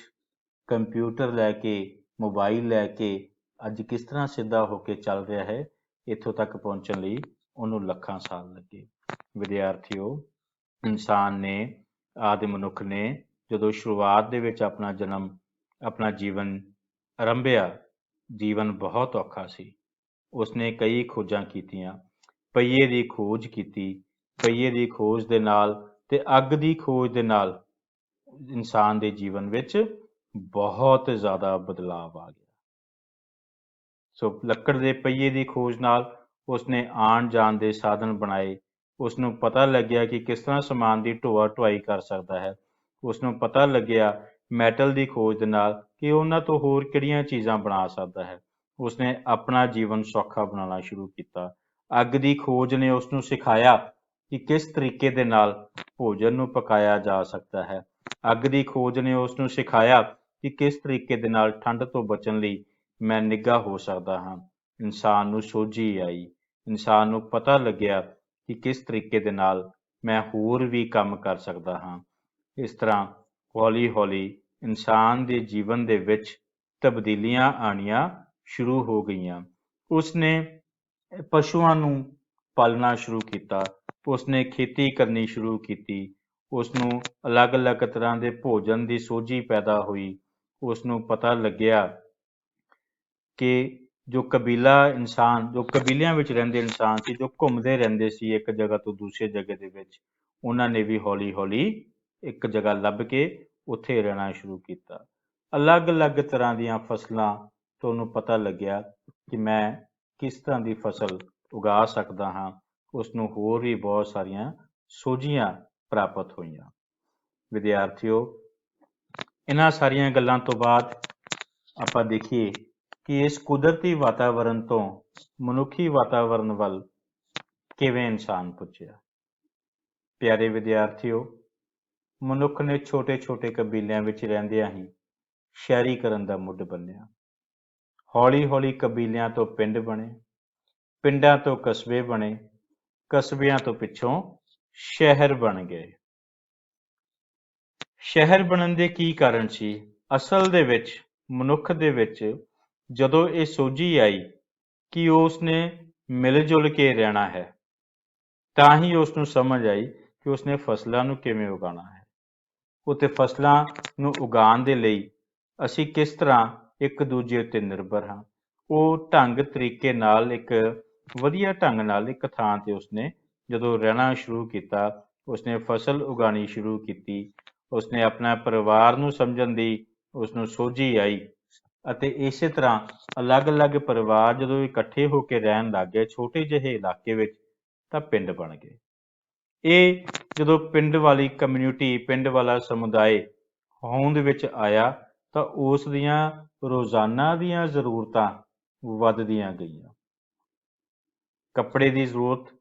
ਕੰਪਿਊਟਰ ਲੈ ਕੇ, ਮੋਬਾਈਲ ਲੈ ਕੇ ਅੱਜ ਕਿਸ ਤਰ੍ਹਾਂ ਸਿੱਧਾ ਹੋ ਕੇ ਚੱਲ ਰਿਹਾ ਹੈ, ਇੱਥੋਂ ਤੱਕ ਪਹੁੰਚਣ ਲਈ ਉਹਨੂੰ ਲੱਖਾਂ ਸਾਲ ਲੱਗੇ। ਵਿਦਿਆਰਥੀਓ, ਇਨਸਾਨ ਨੇ, ਆਦਿ ਮਨੁੱਖ ਨੇ ਜਦੋਂ ਸ਼ੁਰੂਆਤ ਦੇ ਵਿੱਚ ਆਪਣਾ ਜੀਵਨ ਆਰੰਭਿਆ, ਜੀਵਨ ਬਹੁਤ ਔਖਾ ਸੀ। ਉਸਨੇ ਕਈ ਖੋਜਾਂ ਕੀਤੀਆਂ। ਪਹੀਏ ਦੀ ਖੋਜ ਕੀਤੀ। ਪਹੀਏ ਦੀ ਖੋਜ ਦੇ ਨਾਲ ਤੇ ਅੱਗ ਦੀ ਖੋਜ ਦੇ ਨਾਲ ਇਨਸਾਨ ਦੇ ਜੀਵਨ ਵਿੱਚ ਬਹੁਤ ਜ਼ਿਆਦਾ ਬਦਲਾਵ ਆ ਗਿਆ। ਸੋ ਲੱਕੜ ਦੇ ਪਹੀਏ ਦੀ ਖੋਜ ਨਾਲ ਉਸਨੇ ਆਉਣ ਜਾਣ ਦੇ ਸਾਧਨ ਬਣਾਏ। ਉਸਨੂੰ ਪਤਾ ਲੱਗਿਆ ਕਿ ਕਿਸ ਤਰ੍ਹਾਂ ਸਮਾਨ ਦੀ ਢੋਆ ਢੁਆਈ ਕਰ ਸਕਦਾ ਹੈ। ਉਸਨੂੰ ਪਤਾ ਲੱਗਿਆ ਮੈਟਲ ਦੀ ਖੋਜ ਦੇ ਨਾਲ ਕਿ ਉਹਨਾਂ ਤੋਂ ਹੋਰ ਕਿਹੜੀਆਂ ਚੀਜ਼ਾਂ ਬਣਾ ਸਕਦਾ ਹੈ। ਉਸਨੇ ਆਪਣਾ ਜੀਵਨ ਸੌਖਾ ਬਣਾਉਣਾ ਸ਼ੁਰੂ ਕੀਤਾ। ਅੱਗ ਦੀ ਖੋਜ ਨੇ ਉਸਨੂੰ ਸਿਖਾਇਆ ਕਿ ਕਿਸ ਤਰੀਕੇ ਦੇ ਨਾਲ ਭੋਜਨ ਨੂੰ ਪਕਾਇਆ ਜਾ ਸਕਦਾ ਹੈ। ਅੱਗ ਦੀ ਖੋਜ ਨੇ ਉਸਨੂੰ ਸਿਖਾਇਆ ਕਿ ਕਿਸ ਤਰੀਕੇ ਦੇ ਨਾਲ ਠੰਡ ਤੋਂ ਬਚਣ ਲਈ ਮੈਂ ਨਿੱਘਾ ਹੋ ਸਕਦਾ ਹਾਂ। ਇਨਸਾਨ ਨੂੰ ਸੋਝੀ ਆਈ। ਇਨਸਾਨ ਨੂੰ ਪਤਾ ਲੱਗਿਆ ਕਿ ਕਿਸ ਤਰੀਕੇ ਦੇ ਨਾਲ ਮੈਂ ਹੋਰ ਵੀ ਕੰਮ ਕਰ ਸਕਦਾ ਹਾਂ। ਇਸ ਤਰ੍ਹਾਂ ਹੌਲੀ ਹੌਲੀ ਇਨਸਾਨ ਦੇ ਜੀਵਨ ਦੇ ਵਿੱਚ ਤਬਦੀਲੀਆਂ ਆਉਣੀਆਂ ਸ਼ੁਰੂ ਹੋ ਗਈਆਂ। ਉਸਨੇ ਪਸ਼ੂਆਂ ਨੂੰ ਪਾਲਣਾ ਸ਼ੁਰੂ ਕੀਤਾ। ਉਸਨੇ ਖੇਤੀ ਕਰਨੀ ਸ਼ੁਰੂ ਕੀਤੀ। ਉਸਨੂੰ ਅਲੱਗ-ਅਲੱਗ ਤਰ੍ਹਾਂ ਦੇ ਭੋਜਨ ਦੀ ਸੋਝੀ ਪੈਦਾ ਹੋਈ। ਉਸਨੂੰ ਪਤਾ ਲੱਗਿਆ ਕਿ ਜੋ ਕਬੀਲਿਆਂ ਵਿੱਚ ਰਹਿੰਦੇ ਇਨਸਾਨ ਸੀ, ਜੋ ਘੁੰਮਦੇ ਰਹਿੰਦੇ ਸੀ ਇੱਕ ਜਗ੍ਹਾ ਤੋਂ ਦੂਸਰੀ ਜਗ੍ਹਾ ਦੇ ਵਿੱਚ, ਉਹਨਾਂ ਨੇ ਵੀ ਹੌਲੀ ਹੌਲੀ ਇੱਕ ਜਗ੍ਹਾ ਲੱਭ ਕੇ ਉੱਥੇ ਰਹਿਣਾ ਸ਼ੁਰੂ ਕੀਤਾ। ਅਲੱਗ-ਅਲੱਗ ਤਰ੍ਹਾਂ ਦੀਆਂ ਫਸਲਾਂ ਤੋਂ ਉਹਨੂੰ ਪਤਾ ਲੱਗਿਆ ਕਿ ਮੈਂ ਕਿਸ ਤਰ੍ਹਾਂ ਦੀ ਫਸਲ ਉਗਾ ਸਕਦਾ ਹਾਂ। ਉਸਨੂੰ ਹੋਰ ਵੀ ਬਹੁਤ ਸਾਰੀਆਂ ਸੋਝੀਆਂ ਪ੍ਰਾਪਤ ਹੋਈਆਂ। ਵਿਦਿਆਰਥੀਓ, ਇਹਨਾਂ ਸਾਰੀਆਂ ਗੱਲਾਂ ਤੋਂ ਬਾਅਦ ਆਪਾਂ ਦੇਖੀਏ ਕਿ ਇਸ ਕੁਦਰਤੀ ਵਾਤਾਵਰਣ ਤੋਂ ਮਨੁੱਖੀ ਵਾਤਾਵਰਣ ਵੱਲ ਕਿਵੇਂ ਇਨਸਾਨ ਪੁੱਜਿਆ। ਪਿਆਰੇ ਵਿਦਿਆਰਥੀਓ, ਮਨੁੱਖ ਨੇ ਛੋਟੇ-ਛੋਟੇ ਕਬੀਲਿਆਂ ਵਿੱਚ ਰਹਿੰਦਿਆਂ ਹੀ ਸ਼ਹਿਰੀਕਰਨ ਦਾ ਮੁੱਢ ਬੰਨ੍ਹਿਆ। ਹੌਲੀ-ਹੌਲੀ ਕਬੀਲਿਆਂ ਤੋਂ ਪਿੰਡ ਬਣੇ, ਪਿੰਡਾਂ ਤੋਂ ਕਸਬੇ ਬਣੇ, ਕਸਬਿਆਂ ਤੋਂ ਪਿੱਛੋਂ ਸ਼ਹਿਰ ਬਣ ਗਏ। ਸ਼ਹਿਰ ਬਣਨ ਦੇ ਕੀ ਕਾਰਨ ਸੀ? ਅਸਲ ਦੇ ਵਿੱਚ ਮਨੁੱਖ ਦੇ ਵਿੱਚ ਜਦੋਂ ਇਹ ਸੋਝੀ ਆਈ ਕਿ ਉਸਨੇ ਮਿਲ ਜੁਲ ਕੇ ਰਹਿਣਾ ਹੈ, ਤਾਂ ਹੀ ਉਸਨੂੰ ਸਮਝ ਆਈ ਕਿ ਉਸਨੇ ਫਸਲਾਂ ਨੂੰ ਕਿਵੇਂ ਉਗਾਉਣਾ ਹੈ। ਉੱਤੇ ਫਸਲਾਂ ਨੂੰ ਉਗਾਉਣ ਦੇ ਲਈ ਅਸੀਂ ਕਿਸ ਤਰ੍ਹਾਂ ਇੱਕ ਦੂਜੇ ਉੱਤੇ ਨਿਰਭਰ ਹਾਂ। ਉਹ ਢੰਗ ਤਰੀਕੇ ਨਾਲ, ਇੱਕ ਵਧੀਆ ਢੰਗ ਨਾਲ ਇੱਕ ਥਾਂ 'ਤੇ ਉਸਨੇ ਜਦੋਂ ਰਹਿਣਾ ਸ਼ੁਰੂ ਕੀਤਾ, ਉਸਨੇ ਫਸਲ ਉਗਾਉਣੀ ਸ਼ੁਰੂ ਕੀਤੀ। ਉਸਨੇ ਆਪਣਾ ਪਰਿਵਾਰ ਨੂੰ ਸਮਝਣ ਦੀ ਉਸਨੂੰ ਸੋਝੀ ਆਈ ਅਤੇ ਇਸੇ ਤਰ੍ਹਾਂ ਅਲੱਗ-ਅਲੱਗ ਪਰਿਵਾਰ ਜਦੋਂ ਇਕੱਠੇ ਹੋ ਕੇ ਰਹਿਣ ਲੱਗ ਗਏ ਛੋਟੇ ਜਿਹੇ ਇਲਾਕੇ ਵਿੱਚ, ਤਾਂ ਪਿੰਡ ਬਣ ਗਏ। ਇਹ ਜਦੋਂ ਪਿੰਡ ਵਾਲੀ ਕਮਿਊਨਿਟੀ, ਪਿੰਡ ਵਾਲਾ ਸਮੁਦਾਇ ਹੋਂਦ ਵਿੱਚ ਆਇਆ ਤਾਂ ਉਸ ਦੀਆਂ ਰੋਜ਼ਾਨਾ ਦੀਆਂ ਜ਼ਰੂਰਤਾਂ ਵੱਧਦੀਆਂ ਗਈਆਂ। ਕੱਪੜੇ ਦੀ ਜ਼ਰੂਰਤ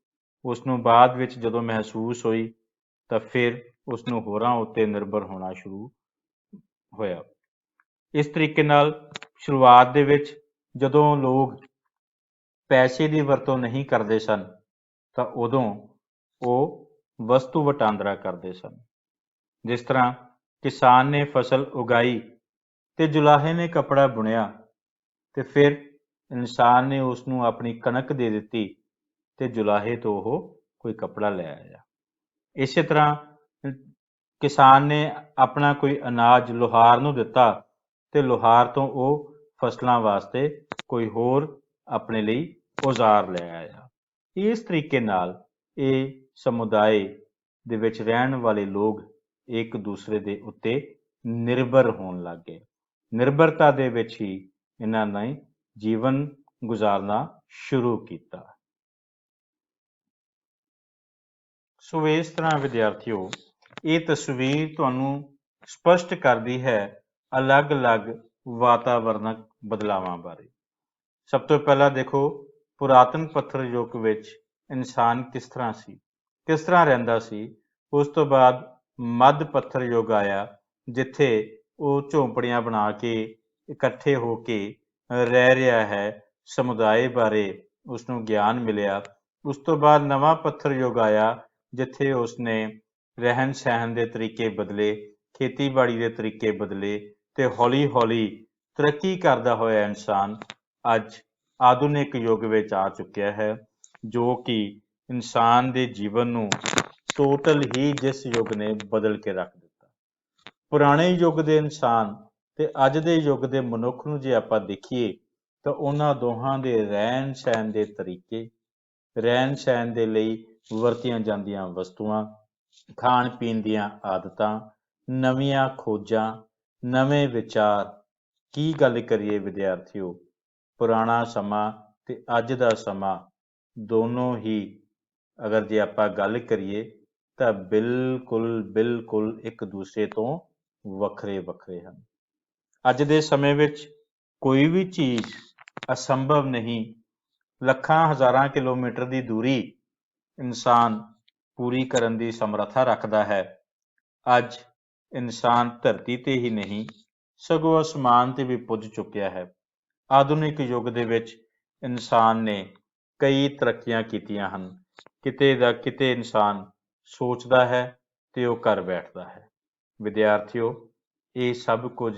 ਉਸਨੂੰ ਬਾਅਦ ਵਿੱਚ ਜਦੋਂ ਮਹਿਸੂਸ ਹੋਈ ਤਾਂ ਫਿਰ ਉਸਨੂੰ ਹੋਰਾਂ ਉੱਤੇ ਨਿਰਭਰ ਹੋਣਾ ਸ਼ੁਰੂ ਹੋਇਆ। ਇਸ ਤਰੀਕੇ ਨਾਲ ਸ਼ੁਰੂਆਤ ਦੇ ਵਿੱਚ ਜਦੋਂ ਲੋਕ ਪੈਸੇ ਦੀ ਵਰਤੋਂ ਨਹੀਂ ਕਰਦੇ ਸਨ ਤਾਂ ਉਦੋਂ ਉਹ ਵਸਤੂ ਵਟਾਂਦਰਾ ਕਰਦੇ ਸਨ। ਜਿਸ ਤਰ੍ਹਾਂ ਕਿਸਾਨ ਨੇ ਫਸਲ ਉਗਾਈ ਤੇ ਜੁਲਾਹੇ ਨੇ ਕੱਪੜਾ ਬੁਣਿਆ ਤੇ ਫਿਰ ਇਨਸਾਨ ਨੇ ਉਸਨੂੰ ਆਪਣੀ ਕਣਕ ਦੇ ਦਿੱਤੀ ਤੇ ਜੁਲਾਹੇ ਤੋਂ ਉਹ ਕੋਈ ਕੱਪੜਾ ਲੈ ਆਇਆ। ਇਸੇ ਤਰ੍ਹਾਂ ਕਿਸਾਨ ਨੇ ਆਪਣਾ ਕੋਈ ਅਨਾਜ ਲੁਹਾਰ ਨੂੰ ਦਿੱਤਾ ਤੇ ਲੁਹਾਰ ਤੋਂ ਉਹ ਫਸਲਾਂ ਵਾਸਤੇ ਕੋਈ ਹੋਰ ਆਪਣੇ ਲਈ ਔਜ਼ਾਰ ਲੈ ਆਇਆ। ਇਸ ਤਰੀਕੇ ਨਾਲ ਇਹ ਸਮੁਦਾਇ ਦੇ ਵਿੱਚ ਰਹਿਣ ਵਾਲੇ ਲੋਕ ਇੱਕ ਦੂਸਰੇ ਦੇ ਉੱਤੇ ਨਿਰਭਰ ਹੋਣ ਲੱਗ ਗਏ। ਨਿਰਭਰਤਾ ਦੇ ਵਿੱਚ ਹੀ ਇਹਨਾਂ ਨੇ ਜੀਵਨ ਗੁਜ਼ਾਰਨਾ ਸ਼ੁਰੂ ਕੀਤਾ। ਸੋ ਇਸ ਤਰ੍ਹਾਂ ਵਿਦਿਆਰਥੀਓ, ਇਹ ਤਸਵੀਰ ਤੁਹਾਨੂੰ ਸਪਸ਼ਟ ਕਰਦੀ ਹੈ ਅਲੱਗ-ਅਲੱਗ ਵਾਤਾਵਰਣਕ ਬਦਲਾਵਾਂ ਬਾਰੇ। ਸਭ ਤੋਂ ਪਹਿਲਾਂ ਦੇਖੋ, ਪੁਰਾਤਨ ਪੱਥਰ ਯੁੱਗ ਵਿੱਚ ਇਨਸਾਨ ਕਿਸ ਤਰ੍ਹਾਂ ਸੀ, ਕਿਸ ਤਰ੍ਹਾਂ ਰਹਿੰਦਾ ਸੀ। ਉਸ ਤੋਂ ਬਾਅਦ ਮੱਧ ਪੱਥਰ ਯੁੱਗ ਆਇਆ, ਜਿੱਥੇ ਉਹ ਝੌਂਪੜੀਆਂ ਬਣਾ ਕੇ ਇਕੱਠੇ ਹੋ ਕੇ ਰਹਿ ਰਿਹਾ ਹੈ, ਸਮੁਦਾਇ ਬਾਰੇ ਉਸਨੂੰ ਗਿਆਨ ਮਿਲਿਆ। ਉਸ ਤੋਂ ਬਾਅਦ ਨਵਾਂ ਪੱਥਰ ਯੁੱਗ ਆਇਆ, ਜਿੱਥੇ ਉਸਨੇ ਰਹਿਣ ਸਹਿਣ ਦੇ ਤਰੀਕੇ ਬਦਲੇ, ਖੇਤੀਬਾੜੀ ਦੇ ਤਰੀਕੇ ਬਦਲੇ, ਤੇ ਹੌਲੀ ਹੌਲੀ ਤਰੱਕੀ ਕਰਦਾ ਹੋਇਆ ਇਨਸਾਨ ਅੱਜ ਆਧੁਨਿਕ ਯੁੱਗ ਵਿੱਚ ਆ ਚੁੱਕਿਆ ਹੈ, ਜੋ ਕਿ ਇਨਸਾਨ ਦੇ ਜੀਵਨ ਨੂੰ ਟੋਟਲ ਹੀ ਜਿਸ ਯੁੱਗ ਨੇ ਬਦਲ ਕੇ ਰੱਖ ਦਿੱਤਾ। ਪੁਰਾਣੇ ਯੁੱਗ ਦੇ ਇਨਸਾਨ ਤੇ ਅੱਜ ਦੇ ਯੁੱਗ ਦੇ ਮਨੁੱਖ ਨੂੰ ਜੇ ਆਪਾਂ ਦੇਖੀਏ ਤਾਂ ਉਹਨਾਂ ਦੋਹਾਂ ਦੇ ਰਹਿਣ ਸਹਿਣ ਦੇ ਤਰੀਕੇ, ਰਹਿਣ ਸਹਿਣ ਦੇ ਲਈ ਵਰਤੀਆਂ ਜਾਂਦੀਆਂ ਵਸਤੂਆਂ, ਖਾਣ ਪੀਣ ਦੀਆਂ ਆਦਤਾਂ, ਨਵੀਆਂ ਖੋਜਾਂ, ਨਵੇਂ ਵਿਚਾਰ, ਕੀ ਗੱਲ ਕਰੀਏ ਵਿਦਿਆਰਥੀਓ, ਪੁਰਾਣਾ ਸਮਾਂ ਤੇ ਅੱਜ ਦਾ ਸਮਾਂ ਦੋਨੋਂ ਹੀ ਅਗਰ ਜੇ ਆਪਾਂ ਗੱਲ ਕਰੀਏ ਤਾਂ ਬਿਲਕੁਲ ਇੱਕ ਦੂਸਰੇ ਤੋਂ ਵੱਖਰੇ ਵੱਖਰੇ ਹਨ। ਅੱਜ ਦੇ ਸਮੇਂ ਵਿੱਚ ਕੋਈ ਵੀ ਚੀਜ਼ ਅਸੰਭਵ ਨਹੀਂ। ਲੱਖਾਂ ਹਜ਼ਾਰਾਂ ਕਿਲੋਮੀਟਰ ਦੀ ਦੂਰੀ ਇਨਸਾਨ ਪੂਰੀ ਕਰਨ ਦੀ ਸਮਰੱਥਾ ਰੱਖਦਾ ਹੈ। ਅੱਜ ਇਨਸਾਨ ਧਰਤੀ ਤੇ ਹੀ ਨਹੀਂ ਸਗੋਂ ਅਸਮਾਨ ਤੇ ਵੀ ਪੁੱਜ ਚੁੱਕਿਆ ਹੈ। ਆਧੁਨਿਕ ਯੁੱਗ ਦੇ ਵਿੱਚ ਇਨਸਾਨ ਨੇ ਕਈ ਤਰੱਕੀਆਂ ਕੀਤੀਆਂ ਹਨ। ਕਿਤੇ ਦਾ ਕਿਤੇ ਇਨਸਾਨ ਸੋਚਦਾ ਹੈ ਤੇ ਉਹ ਕਰ ਬੈਠਦਾ ਹੈ। ਵਿਦਿਆਰਥੀਓ, ਇਹ ਸਭ ਕੁਝ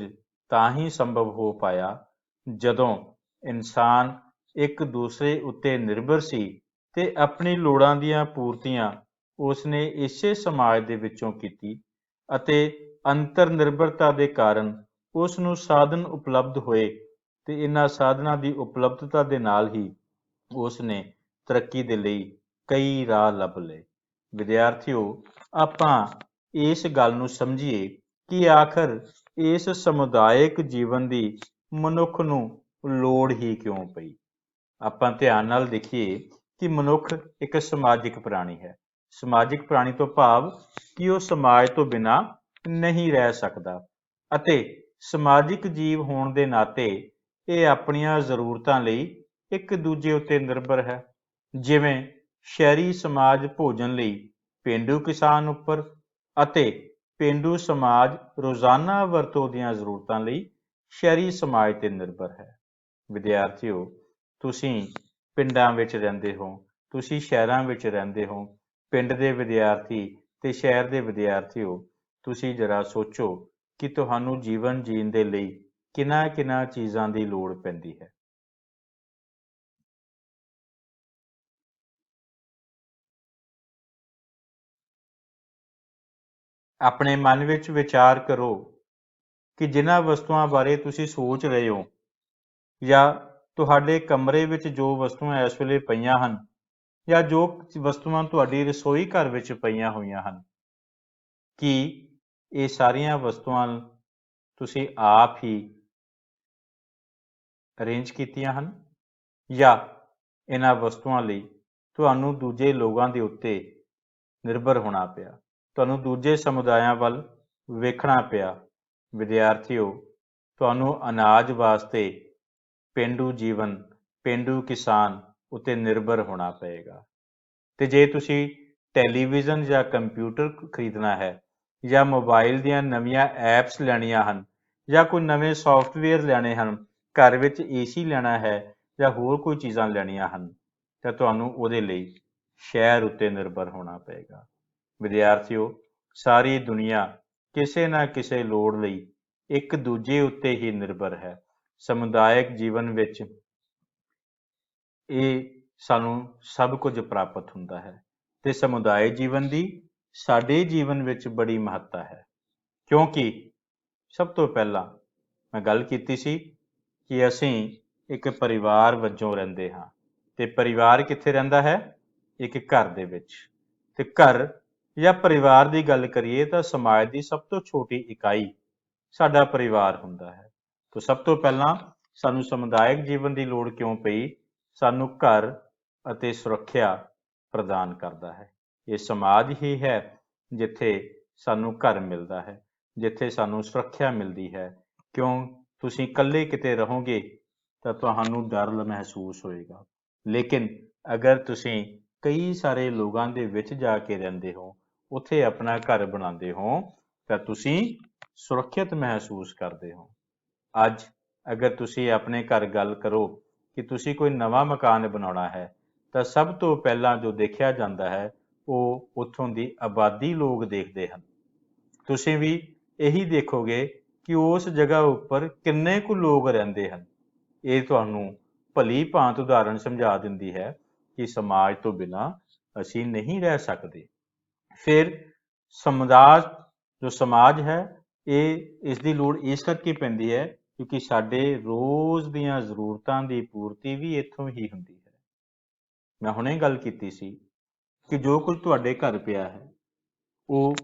ਤਾਂ ਹੀ ਸੰਭਵ ਹੋ ਪਾਇਆ ਜਦੋਂ ਇਨਸਾਨ ਇੱਕ ਦੂਸਰੇ ਉੱਤੇ ਨਿਰਭਰ ਸੀ ਤੇ ਆਪਣੀ ਲੋੜਾਂ ਦੀਆਂ ਪੂਰਤੀਆਂ ਉਸਨੇ ਇਸੇ ਸਮਾਜ ਦੇ ਵਿੱਚੋਂ ਕੀਤੀ ਅਤੇ ਅੰਤਰ ਨਿਰਭਰਤਾ ਦੇ ਕਾਰਨ ਉਸ ਨੂੰ ਸਾਧਨ ਉਪਲਬਧ ਹੋਏ ਤੇ ਇਹਨਾਂ ਸਾਧਨਾਂ ਦੀ ਉਪਲਬਧਤਾ ਦੇ ਨਾਲ ਹੀ ਉਸ ਨੇ ਤਰੱਕੀ ਦੇ ਲਈ ਕਈ ਰਾਹ ਲੱਭ ਲਏ। ਵਿਦਿਆਰਥੀਓ, ਆਪਾਂ ਇਸ ਗੱਲ ਨੂੰ ਸਮਝੀਏ ਕਿ ਆਖਰ ਇਸ ਸਮੁਦਾਇਕ ਜੀਵਨ ਦੀ ਮਨੁੱਖ ਨੂੰ ਲੋੜ ਹੀ ਕਿਉਂ ਪਈ। ਆਪਾਂ ਧਿਆਨ ਨਾਲ ਦੇਖੀਏ ਕਿ ਮਨੁੱਖ ਇੱਕ ਸਮਾਜਿਕ ਪ੍ਰਾਣੀ ਹੈ। ਸਮਾਜਿਕ ਪ੍ਰਾਣੀ ਤੋਂ ਭਾਵ ਕਿ ਉਹ ਸਮਾਜ ਤੋਂ ਬਿਨਾਂ ਨਹੀਂ ਰਹਿ ਸਕਦਾ ਅਤੇ ਸਮਾਜਿਕ ਜੀਵ ਹੋਣ ਦੇ ਨਾਤੇ ਇਹ ਆਪਣੀਆਂ ਜ਼ਰੂਰਤਾਂ ਲਈ ਇੱਕ ਦੂਜੇ ਉੱਤੇ ਨਿਰਭਰ ਹੈ। ਜਿਵੇਂ ਸ਼ਹਿਰੀ ਸਮਾਜ ਭੋਜਨ ਲਈ ਪੇਂਡੂ ਕਿਸਾਨ ਉੱਪਰ ਅਤੇ ਪੇਂਡੂ ਸਮਾਜ ਰੋਜ਼ਾਨਾ ਵਰਤੋਂ ਦੀਆਂ ਜ਼ਰੂਰਤਾਂ ਲਈ ਸ਼ਹਿਰੀ ਸਮਾਜ ਤੇ ਨਿਰਭਰ ਹੈ। ਵਿਦਿਆਰਥੀਓ, ਤੁਸੀਂ ਪਿੰਡਾਂ ਵਿੱਚ ਰਹਿੰਦੇ ਹੋ, ਤੁਸੀਂ ਸ਼ਹਿਰਾਂ ਵਿੱਚ ਰਹਿੰਦੇ ਹੋ। ਪਿੰਡ ਦੇ ਵਿਦਿਆਰਥੀ ਤੇ ਸ਼ਹਿਰ ਦੇ ਵਿਦਿਆਰਥੀਓ, ਤੁਸੀਂ ਜਰਾ ਸੋਚੋ ਕਿ ਤੁਹਾਨੂੰ ਜੀਵਨ ਜੀਣ ਦੇ ਲਈ ਕਿਹਨਾਂ ਚੀਜ਼ਾਂ ਦੀ ਲੋੜ ਪੈਂਦੀ ਹੈ। ਆਪਣੇ ਮਨ ਵਿੱਚ ਵਿਚਾਰ ਕਰੋ ਕਿ ਜਿਨ੍ਹਾਂ ਵਸਤੂਆਂ ਬਾਰੇ ਤੁਸੀਂ ਸੋਚ ਰਹੇ ਹੋ ਜਾਂ ਤੁਹਾਡੇ ਕਮਰੇ ਵਿੱਚ ਜੋ ਵਸਤੂਆਂ ਇਸ ਵੇਲੇ ਪਈਆਂ ਹਨ ਜਾਂ ਜੋ ਵਸਤੂਆਂ ਤੁਹਾਡੀ ਰਸੋਈ ਘਰ ਵਿੱਚ ਪਈਆਂ ਹੋਈਆਂ ਹਨ, ਕੀ ਇਹ ਸਾਰੀਆਂ ਵਸਤੂਆਂ ਤੁਸੀਂ ਆਪ ਹੀ ਅਰੇਂਜ ਕੀਤੀਆਂ ਹਨ ਜਾਂ ਇਹਨਾਂ ਵਸਤੂਆਂ ਲਈ ਤੁਹਾਨੂੰ ਦੂਜੇ ਲੋਕਾਂ ਦੇ ਉੱਤੇ ਨਿਰਭਰ ਹੋਣਾ ਪਿਆ, ਤੁਹਾਨੂੰ ਦੂਜੇ ਸਮੁਦਾਇਆਂ ਵੱਲ ਵੇਖਣਾ ਪਿਆ। ਵਿਦਿਆਰਥੀਓ, ਤੁਹਾਨੂੰ ਅਨਾਜ ਵਾਸਤੇ ਪੇਂਡੂ ਜੀਵਨ, ਪੇਂਡੂ ਕਿਸਾਨ ਉੱਤੇ ਨਿਰਭਰ ਹੋਣਾ ਪਏਗਾ। ਤੇ ਜੇ ਤੁਸੀਂ ਟੈਲੀਵਿਜ਼ਨ ਜਾਂ ਕੰਪਿਊਟਰ ਖਰੀਦਣਾ ਹੈ ਜਾਂ ਮੋਬਾਈਲ ਦੀਆਂ ਨਵੀਆਂ ਐਪਸ ਲੈਣੀਆਂ ਹਨ ਜਾਂ ਕੋਈ ਨਵੇਂ ਸੌਫਟਵੇਅਰ ਲੈਣੇ ਹਨ, ਘਰ ਵਿੱਚ ਏਸੀ ਲੈਣਾ ਹੈ ਜਾਂ ਹੋਰ ਕੋਈ ਚੀਜ਼ਾਂ ਲੈਣੀਆਂ ਹਨ, ਤਾਂ ਤੁਹਾਨੂੰ ਉਹਦੇ ਲਈ ਸ਼ਹਿਰ ਉੱਤੇ ਨਿਰਭਰ ਹੋਣਾ ਪਏਗਾ। ਵਿਦਿਆਰਥੀਓ, ਸਾਰੀ ਦੁਨੀਆ ਕਿਸੇ ਨਾ ਕਿਸੇ ਲੋੜ ਲਈ ਇੱਕ ਦੂਜੇ ਉੱਤੇ ਹੀ ਨਿਰਭਰ ਹੈ। ਸਮੁਦਾਇਕ ਜੀਵਨ ਵਿੱਚ ਇਹ ਸਾਨੂੰ ਸਭ ਕੁਝ ਪ੍ਰਾਪਤ ਹੁੰਦਾ ਹੈ ਤੇ ਸਮੁਦਾਇ ਜੀਵਨ ਦੀ ਸਾਡੇ ਜੀਵਨ ਵਿੱਚ ਬੜੀ ਮਹੱਤਤਾ ਹੈ, ਕਿਉਂਕਿ ਸਭ ਤੋਂ ਪਹਿਲਾਂ ਮੈਂ ਗੱਲ ਕੀਤੀ ਸੀ ਕਿ ਅਸੀਂ ਇੱਕ ਪਰਿਵਾਰ ਵਜੋਂ ਰਹਿੰਦੇ ਹਾਂ ਤੇ ਪਰਿਵਾਰ ਕਿੱਥੇ ਰਹਿੰਦਾ ਹੈ? ਇੱਕ ਘਰ ਦੇ ਵਿੱਚ। ਤੇ ਘਰ ਜਾਂ ਪਰਿਵਾਰ ਦੀ ਗੱਲ ਕਰੀਏ ਤਾਂ ਸਮਾਜ ਦੀ ਸਭ ਤੋਂ ਛੋਟੀ ਇਕਾਈ ਸਾਡਾ ਪਰਿਵਾਰ ਹੁੰਦਾ ਹੈ। ਤਾਂ ਸਭ ਤੋਂ ਪਹਿਲਾਂ ਸਾਨੂੰ ਸਮੁਦਾਇਕ ਜੀਵਨ ਦੀ ਲੋੜ ਕਿਉਂ ਪਈ? ਸਾਨੂੰ ਘਰ ਅਤੇ ਸੁਰੱਖਿਆ ਪ੍ਰਦਾਨ ਕਰਦਾ ਹੈ। ਇਹ ਸਮਾਜ ਹੀ ਹੈ ਜਿੱਥੇ ਸਾਨੂੰ ਘਰ ਮਿਲਦਾ ਹੈ, ਜਿੱਥੇ ਸਾਨੂੰ ਸੁਰੱਖਿਆ ਮਿਲਦੀ ਹੈ। ਕਿਉਂ ਤੁਸੀਂ ਇਕੱਲੇ ਕਿਤੇ ਰਹੋਗੇ ਤਾਂ ਤੁਹਾਨੂੰ ਡਰ ਮਹਿਸੂਸ ਹੋਏਗਾ, ਲੇਕਿਨ ਅਗਰ ਤੁਸੀਂ ਕਈ ਸਾਰੇ ਲੋਕਾਂ ਦੇ ਵਿੱਚ ਜਾ ਕੇ ਰਹਿੰਦੇ ਹੋ, ਉੱਥੇ ਆਪਣਾ ਘਰ ਬਣਾਉਂਦੇ ਹੋ, ਤਾਂ ਤੁਸੀਂ ਸੁਰੱਖਿਅਤ ਮਹਿਸੂਸ ਕਰਦੇ ਹੋ। ਅੱਜ ਅਗਰ ਤੁਸੀਂ ਆਪਣੇ ਘਰ ਗੱਲ ਕਰੋ ਕਿ ਤੁਸੀਂ ਕੋਈ ਨਵਾਂ ਮਕਾਨ ਬਣਾਉਣਾ ਹੈ, ਤਾਂ ਸਭ ਤੋਂ ਪਹਿਲਾਂ ਜੋ ਦੇਖਿਆ ਜਾਂਦਾ ਹੈ ਉਹ ਉੱਥੋਂ ਦੀ ਆਬਾਦੀ ਲੋਕ ਦੇਖਦੇ ਹਨ। ਤੁਸੀਂ ਵੀ ਇਹੀ ਦੇਖੋਗੇ ਕਿ ਉਸ ਜਗ੍ਹਾ ਉੱਪਰ ਕਿੰਨੇ ਕੁ ਲੋਕ ਰਹਿੰਦੇ ਹਨ। ਇਹ ਤੁਹਾਨੂੰ ਭਲੀ ਭਾਂਤ ਉਦਾਹਰਣ ਸਮਝਾ ਦਿੰਦੀ ਹੈ ਕਿ ਸਮਾਜ ਤੋਂ ਬਿਨਾਂ ਅਸੀਂ ਨਹੀਂ ਰਹਿ ਸਕਦੇ। ਫਿਰ ਜੋ ਸਮਾਜ ਹੈ, ਇਸ ਦੀ ਲੋੜ ਇਸ ਕਰਕੇ ਪੈਂਦੀ ਹੈ ਕਿਉਂਕਿ ਸਾਡੇ ਰੋਜ਼ ਦੀਆਂ ਜ਼ਰੂਰਤਾਂ ਦੀ ਪੂਰਤੀ ਵੀ ਇੱਥੋਂ ਹੀ ਹੁੰਦੀ ਹੈ। ਮੈਂ ਹੁਣੇ ਗੱਲ ਕੀਤੀ ਸੀ ਕਿ ਜੋ ਕੁਝ ਤੁਹਾਡੇ ਘਰ ਪਿਆ ਹੈ ਉਹ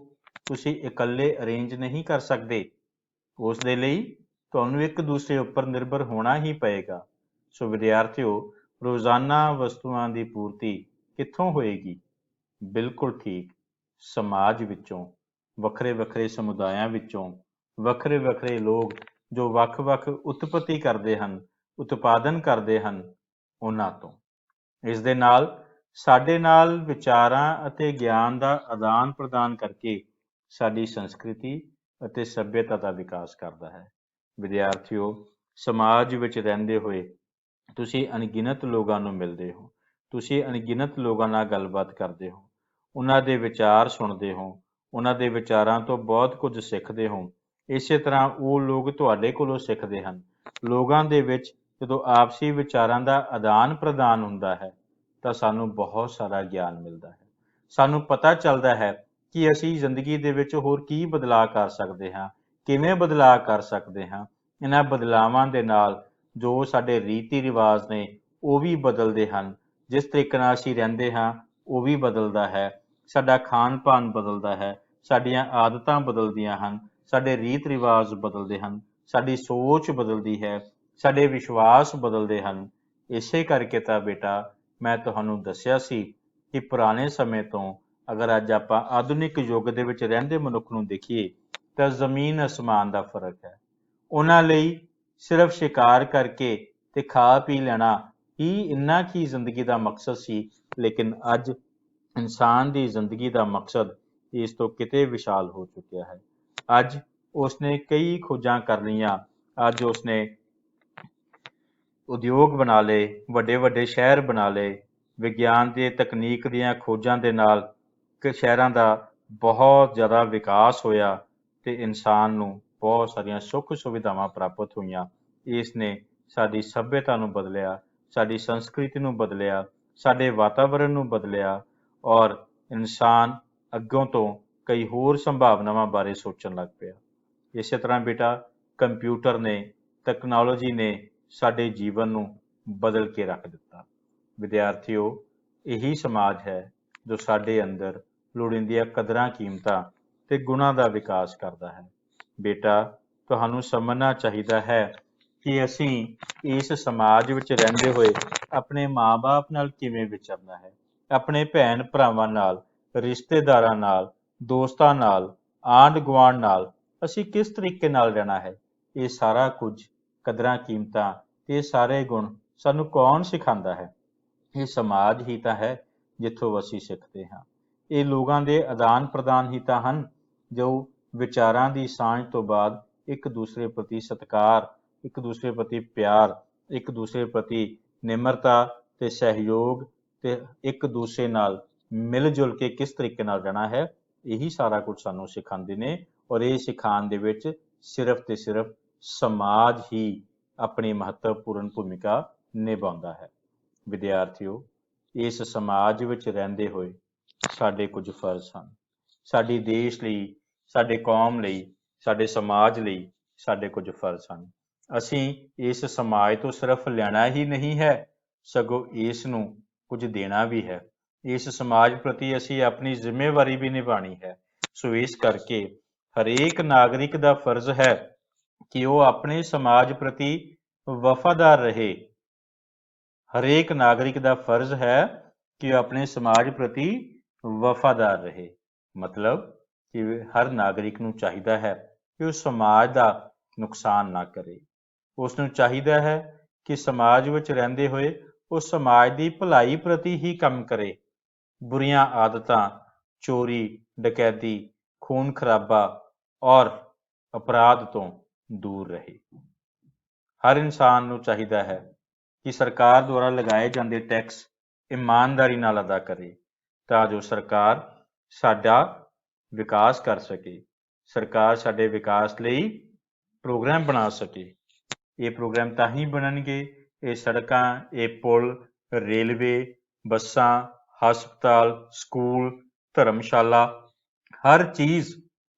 ਤੁਸੀਂ ਇਕੱਲੇ ਅਰੇਂਜ ਨਹੀਂ ਕਰ ਸਕਦੇ। ਉਸ ਦੇ ਲਈ ਤੁਹਾਨੂੰ ਇੱਕ ਦੂਸਰੇ ਉੱਪਰ ਨਿਰਭਰ ਹੋਣਾ ਹੀ ਪਏਗਾ। ਸੋ ਵਿਦਿਆਰਥੀਓ, ਰੋਜ਼ਾਨਾ ਵਸਤੂਆਂ ਦੀ ਪੂਰਤੀ ਕਿੱਥੋਂ ਹੋਏਗੀ? ਬਿਲਕੁਲ ਠੀਕ, ਸਮਾਜ ਵਿੱਚੋਂ, ਵੱਖਰੇ ਵੱਖਰੇ ਸਮੁਦਾਇਆਂ ਵਿੱਚੋਂ, ਵੱਖਰੇ ਵੱਖਰੇ ਲੋਕ ਜੋ ਵੱਖ-ਵੱਖ ਉਤਪਤੀ ਕਰਦੇ ਹਨ, ਉਤਪਾਦਨ ਕਰਦੇ ਹਨ, ਉਹਨਾਂ ਤੋਂ। ਇਸ ਦੇ ਨਾਲ ਸਾਡੇ ਨਾਲ ਵਿਚਾਰਾਂ ਅਤੇ ਗਿਆਨ ਦਾ ਆਦਾਨ ਪ੍ਰਦਾਨ ਕਰਕੇ ਸਾਡੀ ਸੰਸਕ੍ਰਿਤੀ ਅਤੇ ਸੱਭਿਅਤਾ ਦਾ ਵਿਕਾਸ ਕਰਦਾ ਹੈ। ਵਿਦਿਆਰਥੀਓ, ਸਮਾਜ ਵਿੱਚ ਰਹਿੰਦੇ ਹੋਏ ਤੁਸੀਂ ਅਣਗਿਣਤ ਲੋਕਾਂ ਨੂੰ ਮਿਲਦੇ ਹੋ, ਤੁਸੀਂ ਅਣਗਿਣਤ ਲੋਕਾਂ ਨਾਲ ਗੱਲਬਾਤ ਕਰਦੇ ਹੋ, ਉਹਨਾਂ ਦੇ ਵਿਚਾਰ ਸੁਣਦੇ ਹੋ, ਉਹਨਾਂ ਦੇ ਵਿਚਾਰਾਂ ਤੋਂ ਬਹੁਤ ਕੁਝ ਸਿੱਖਦੇ ਹੋ। ਇਸੇ ਤਰ੍ਹਾਂ ਉਹ ਲੋਕ ਤੁਹਾਡੇ ਕੋਲੋਂ ਸਿੱਖਦੇ ਹਨ। ਲੋਕਾਂ ਦੇ ਵਿੱਚ ਜਦੋਂ ਆਪਸੀ ਵਿਚਾਰਾਂ ਦਾ ਆਦਾਨ ਪ੍ਰਦਾਨ ਹੁੰਦਾ ਹੈ ਤਾਂ ਸਾਨੂੰ ਬਹੁਤ ਸਾਰਾ ਗਿਆਨ ਮਿਲਦਾ ਹੈ। ਸਾਨੂੰ ਪਤਾ ਚੱਲਦਾ ਹੈ ਕਿ ਅਸੀਂ ਜ਼ਿੰਦਗੀ ਦੇ ਵਿੱਚ ਹੋਰ ਕੀ ਬਦਲਾਅ ਕਰ ਸਕਦੇ ਹਾਂ, ਕਿਵੇਂ ਬਦਲਾਅ ਕਰ ਸਕਦੇ ਹਾਂ। ਇਹਨਾਂ ਬਦਲਾਵਾਂ ਦੇ ਨਾਲ ਜੋ ਸਾਡੇ ਰੀਤੀ ਰਿਵਾਜ ਨੇ ਉਹ ਵੀ ਬਦਲਦੇ ਹਨ, ਜਿਸ ਤਰੀਕੇ ਨਾਲ ਅਸੀਂ ਰਹਿੰਦੇ ਹਾਂ ਉਹ ਵੀ ਬਦਲਦਾ ਹੈ, ਸਾਡਾ ਖਾਣ ਪਾਣ ਬਦਲਦਾ ਹੈ, ਸਾਡੀਆਂ ਆਦਤਾਂ ਬਦਲਦੀਆਂ ਹਨ, ਸਾਡੇ ਰੀਤ ਰਿਵਾਜ ਬਦਲਦੇ ਹਨ, ਸਾਡੀ ਸੋਚ ਬਦਲਦੀ ਹੈ, ਸਾਡੇ ਵਿਸ਼ਵਾਸ ਬਦਲਦੇ ਹਨ। ਇਸੇ ਕਰਕੇ ਤਾਂ ਬੇਟਾ ਮੈਂ ਤੁਹਾਨੂੰ ਦੱਸਿਆ ਸੀ ਕਿ ਪੁਰਾਣੇ ਸਮੇਂ ਤੋਂ ਅਗਰ ਅੱਜ ਆਪਾਂ ਆਧੁਨਿਕ ਯੁੱਗ ਦੇ ਵਿੱਚ ਰਹਿੰਦੇ ਮਨੁੱਖ ਨੂੰ ਦੇਖੀਏ ਤਾਂ ਜ਼ਮੀਨ ਅਸਮਾਨ ਦਾ ਫਰਕ ਹੈ। ਉਹਨਾਂ ਲਈ ਸਿਰਫ ਸ਼ਿਕਾਰ ਕਰਕੇ ਤੇ ਖਾ ਪੀ ਲੈਣਾ ਹੀ ਇੰਨਾ ਕੀ ਜ਼ਿੰਦਗੀ ਦਾ ਮਕਸਦ ਸੀ, ਲੇਕਿਨ ਅੱਜ ਇਨਸਾਨ ਦੀ ਜ਼ਿੰਦਗੀ ਦਾ ਮਕਸਦ ਇਸ ਤੋਂ ਕਿਤੇ ਵਿਸ਼ਾਲ ਹੋ ਚੁੱਕਿਆ ਹੈ। ਅੱਜ ਉਸਨੇ ਕਈ ਖੋਜਾਂ ਕਰ ਲਈਆਂ, ਅੱਜ ਉਸਨੇ ਉਦਯੋਗ ਬਣਾ ਲਏ, ਵੱਡੇ ਵੱਡੇ ਸ਼ਹਿਰ ਬਣਾ ਲਏ। ਵਿਗਿਆਨ ਤੇ ਤਕਨੀਕ ਦੀਆਂ ਖੋਜਾਂ ਦੇ ਨਾਲ ਸ਼ਹਿਰਾਂ ਦਾ ਬਹੁਤ ਜ਼ਿਆਦਾ ਵਿਕਾਸ ਹੋਇਆ ਤੇ ਇਨਸਾਨ ਨੂੰ ਬਹੁਤ ਸਾਰੀਆਂ ਸੁੱਖ ਸੁਵਿਧਾਵਾਂ ਪ੍ਰਾਪਤ ਹੋਈਆਂ। ਇਸ ਨੇ ਸਾਡੀ ਸੱਭਿਅਤਾ ਨੂੰ ਬਦਲਿਆ, ਸਾਡੀ ਸੰਸਕ੍ਰਿਤੀ ਨੂੰ ਬਦਲਿਆ, ਸਾਡੇ ਵਾਤਾਵਰਣ ਨੂੰ ਬਦਲਿਆ ਔਰ ਇਨਸਾਨ ਅੱਗੋਂ ਤੋਂ ਕਈ ਹੋਰ ਸੰਭਾਵਨਾਵਾਂ ਬਾਰੇ ਸੋਚਣ ਲੱਗ ਪਿਆ। ਇਸੇ ਤਰ੍ਹਾਂ ਬੇਟਾ ਕੰਪਿਊਟਰ ਨੇ, ਟੈਕਨੋਲੋਜੀ ਨੇ ਸਾਡੇ ਜੀਵਨ ਨੂੰ ਬਦਲ ਕੇ ਰੱਖ ਦਿੱਤਾ। ਵਿਦਿਆਰਥੀਓ, ਇਹੀ ਸਮਾਜ ਹੈ ਜੋ ਸਾਡੇ ਅੰਦਰ ਲੋੜੀਂਦੀਆਂ ਕਦਰਾਂ ਕੀਮਤਾਂ ਤੇ ਗੁਣਾਂ ਦਾ ਵਿਕਾਸ ਕਰਦਾ ਹੈ। ਬੇਟਾ, ਤੁਹਾਨੂੰ ਸਮਝਣਾ ਚਾਹੀਦਾ ਹੈ ਕਿ ਅਸੀਂ ਇਸ ਸਮਾਜ ਵਿੱਚ ਰਹਿੰਦੇ ਹੋਏ ਆਪਣੇ ਮਾਂ-ਬਾਪ ਨਾਲ ਕਿਵੇਂ ਵਿਚਰਨਾ ਹੈ, ਆਪਣੇ ਭੈਣ ਭਰਾਵਾਂ ਨਾਲ, ਰਿਸ਼ਤੇਦਾਰਾਂ ਨਾਲ, ਦੋਸਤਾਂ ਨਾਲ, ਆਂਢ ਗੁਆਂਢ ਨਾਲ ਅਸੀਂ ਕਿਸ ਤਰੀਕੇ ਨਾਲ ਰਹਿਣਾ ਹੈ। ਇਹ ਸਾਰਾ ਕੁਝ ਕਦਰਾਂ ਕੀਮਤਾਂ ਤੇ ਇਹ ਸਾਰੇ ਗੁਣ ਸਾਨੂੰ ਕੌਣ ਸਿਖਾਉਂਦਾ ਹੈ? ਇਹ ਸਮਾਜ ਹੀ ਤਾਂ ਹੈ ਜਿੱਥੋਂ ਅਸੀਂ ਸਿੱਖਦੇ ਹਾਂ। ਇਹ ਲੋਕਾਂ ਦੇ ਆਦਾਨ ਪ੍ਰਦਾਨ ਹੀ ਤਾਂ ਹਨ ਜੋ ਵਿਚਾਰਾਂ ਦੀ ਸਾਂਝ ਤੋਂ ਬਾਅਦ ਇੱਕ ਦੂਸਰੇ ਪ੍ਰਤੀ ਸਤਿਕਾਰ, ਇੱਕ ਦੂਸਰੇ ਪ੍ਰਤੀ ਪਿਆਰ, ਇੱਕ ਦੂਸਰੇ ਪ੍ਰਤੀ ਨਿਮਰਤਾ ਤੇ ਸਹਿਯੋਗ ਤੇ ਇੱਕ ਦੂਸਰੇ ਨਾਲ ਮਿਲ ਜੁਲ ਕੇ ਕਿਸ ਤਰੀਕੇ ਨਾਲ ਰਹਿਣਾ ਹੈ, ਇਹੀ ਸਾਰਾ ਕੁਝ ਸਾਨੂੰ ਸਿਖਾਉਂਦੇ ਨੇ। ਔਰ ਇਹ ਸਿਖਾਉਣ ਦੇ ਵਿੱਚ ਸਿਰਫ ਤੇ ਸਿਰਫ ਸਮਾਜ ਹੀ ਆਪਣੀ ਮਹੱਤਵਪੂਰਨ ਭੂਮਿਕਾ ਨਿਭਾਉਂਦਾ ਹੈ। ਵਿਦਿਆਰਥੀਓ, ਇਸ ਸਮਾਜ ਵਿੱਚ ਰਹਿੰਦੇ ਹੋਏ ਸਾਡੇ ਕੁਝ ਫਰਜ਼ ਹਨ। ਸਾਡੀ ਦੇਸ਼ ਲਈ, ਸਾਡੇ ਕੌਮ ਲਈ, ਸਾਡੇ ਸਮਾਜ ਲਈ ਸਾਡੇ ਕੁਝ ਫਰਜ਼ ਹਨ। ਅਸੀਂ ਇਸ ਸਮਾਜ ਤੋਂ ਸਿਰਫ ਲੈਣਾ ਹੀ ਨਹੀਂ ਹੈ, ਸਗੋਂ ਇਸ ਨੂੰ ਕੁਝ ਦੇਣਾ ਵੀ ਹੈ। ਇਸ ਸਮਾਜ ਪ੍ਰਤੀ ਅਸੀਂ ਆਪਣੀ ਜ਼ਿੰਮੇਵਾਰੀ ਵੀ ਨਿਭਾਉਣੀ ਹੈ। ਸੋ ਇਸ ਕਰਕੇ ਹਰੇਕ ਨਾਗਰਿਕ ਦਾ ਫਰਜ਼ ਹੈ ਕਿ ਉਹ ਆਪਣੇ ਸਮਾਜ ਪ੍ਰਤੀ ਵਫਾਦਾਰ ਰਹੇ। ਹਰੇਕ ਨਾਗਰਿਕ ਦਾ ਫਰਜ਼ ਹੈ ਕਿ ਉਹ ਆਪਣੇ ਸਮਾਜ ਪ੍ਰਤੀ ਵਫਾਦਾਰ ਰਹੇ। ਮਤਲਬ ਕਿ ਹਰ ਨਾਗਰਿਕ ਨੂੰ ਚਾਹੀਦਾ ਹੈ ਕਿ ਉਹ ਸਮਾਜ ਦਾ ਨੁਕਸਾਨ ਨਾ ਕਰੇ। ਉਸ ਨੂੰ ਚਾਹੀਦਾ ਹੈ ਕਿ ਸਮਾਜ ਵਿੱਚ ਰਹਿੰਦੇ ਹੋਏ ਉਹ ਸਮਾਜ ਦੀ ਭਲਾਈ ਪ੍ਰਤੀ ਹੀ ਕੰਮ ਕਰੇ। ਬੁਰੀਆਂ ਆਦਤਾਂ, ਚੋਰੀ, ਡਕੈਤੀ, ਖੂਨ ਖਰਾਬਾ ਔਰ ਅਪਰਾਧ ਤੋਂ ਦੂਰ ਰਹੇ। ਹਰ ਇਨਸਾਨ ਨੂੰ ਚਾਹੀਦਾ ਹੈ ਕਿ ਸਰਕਾਰ ਦੁਆਰਾ ਲਗਾਏ ਜਾਂਦੇ ਟੈਕਸ ਇਮਾਨਦਾਰੀ ਨਾਲ ਅਦਾ ਕਰੇ, ਤਾਂ ਜੋ ਸਰਕਾਰ ਸਾਡਾ ਵਿਕਾਸ ਕਰ ਸਕੇ। ਸਰਕਾਰ ਸਾਡੇ ਵਿਕਾਸ ਲਈ ਪ੍ਰੋਗਰਾਮ ਬਣਾ ਸਕੇ। ਇਹ ਪ੍ਰੋਗਰਾਮ ਤਾਂ ਹੀ ਬਣਨਗੇ, ਇਹ ਸੜਕਾਂ, ਇਹ ਪੁਲ, ਰੇਲਵੇ, ਬੱਸਾਂ, ਹਸਪਤਾਲ, ਸਕੂਲ, ਧਰਮਸ਼ਾਲਾ, ਹਰ ਚੀਜ਼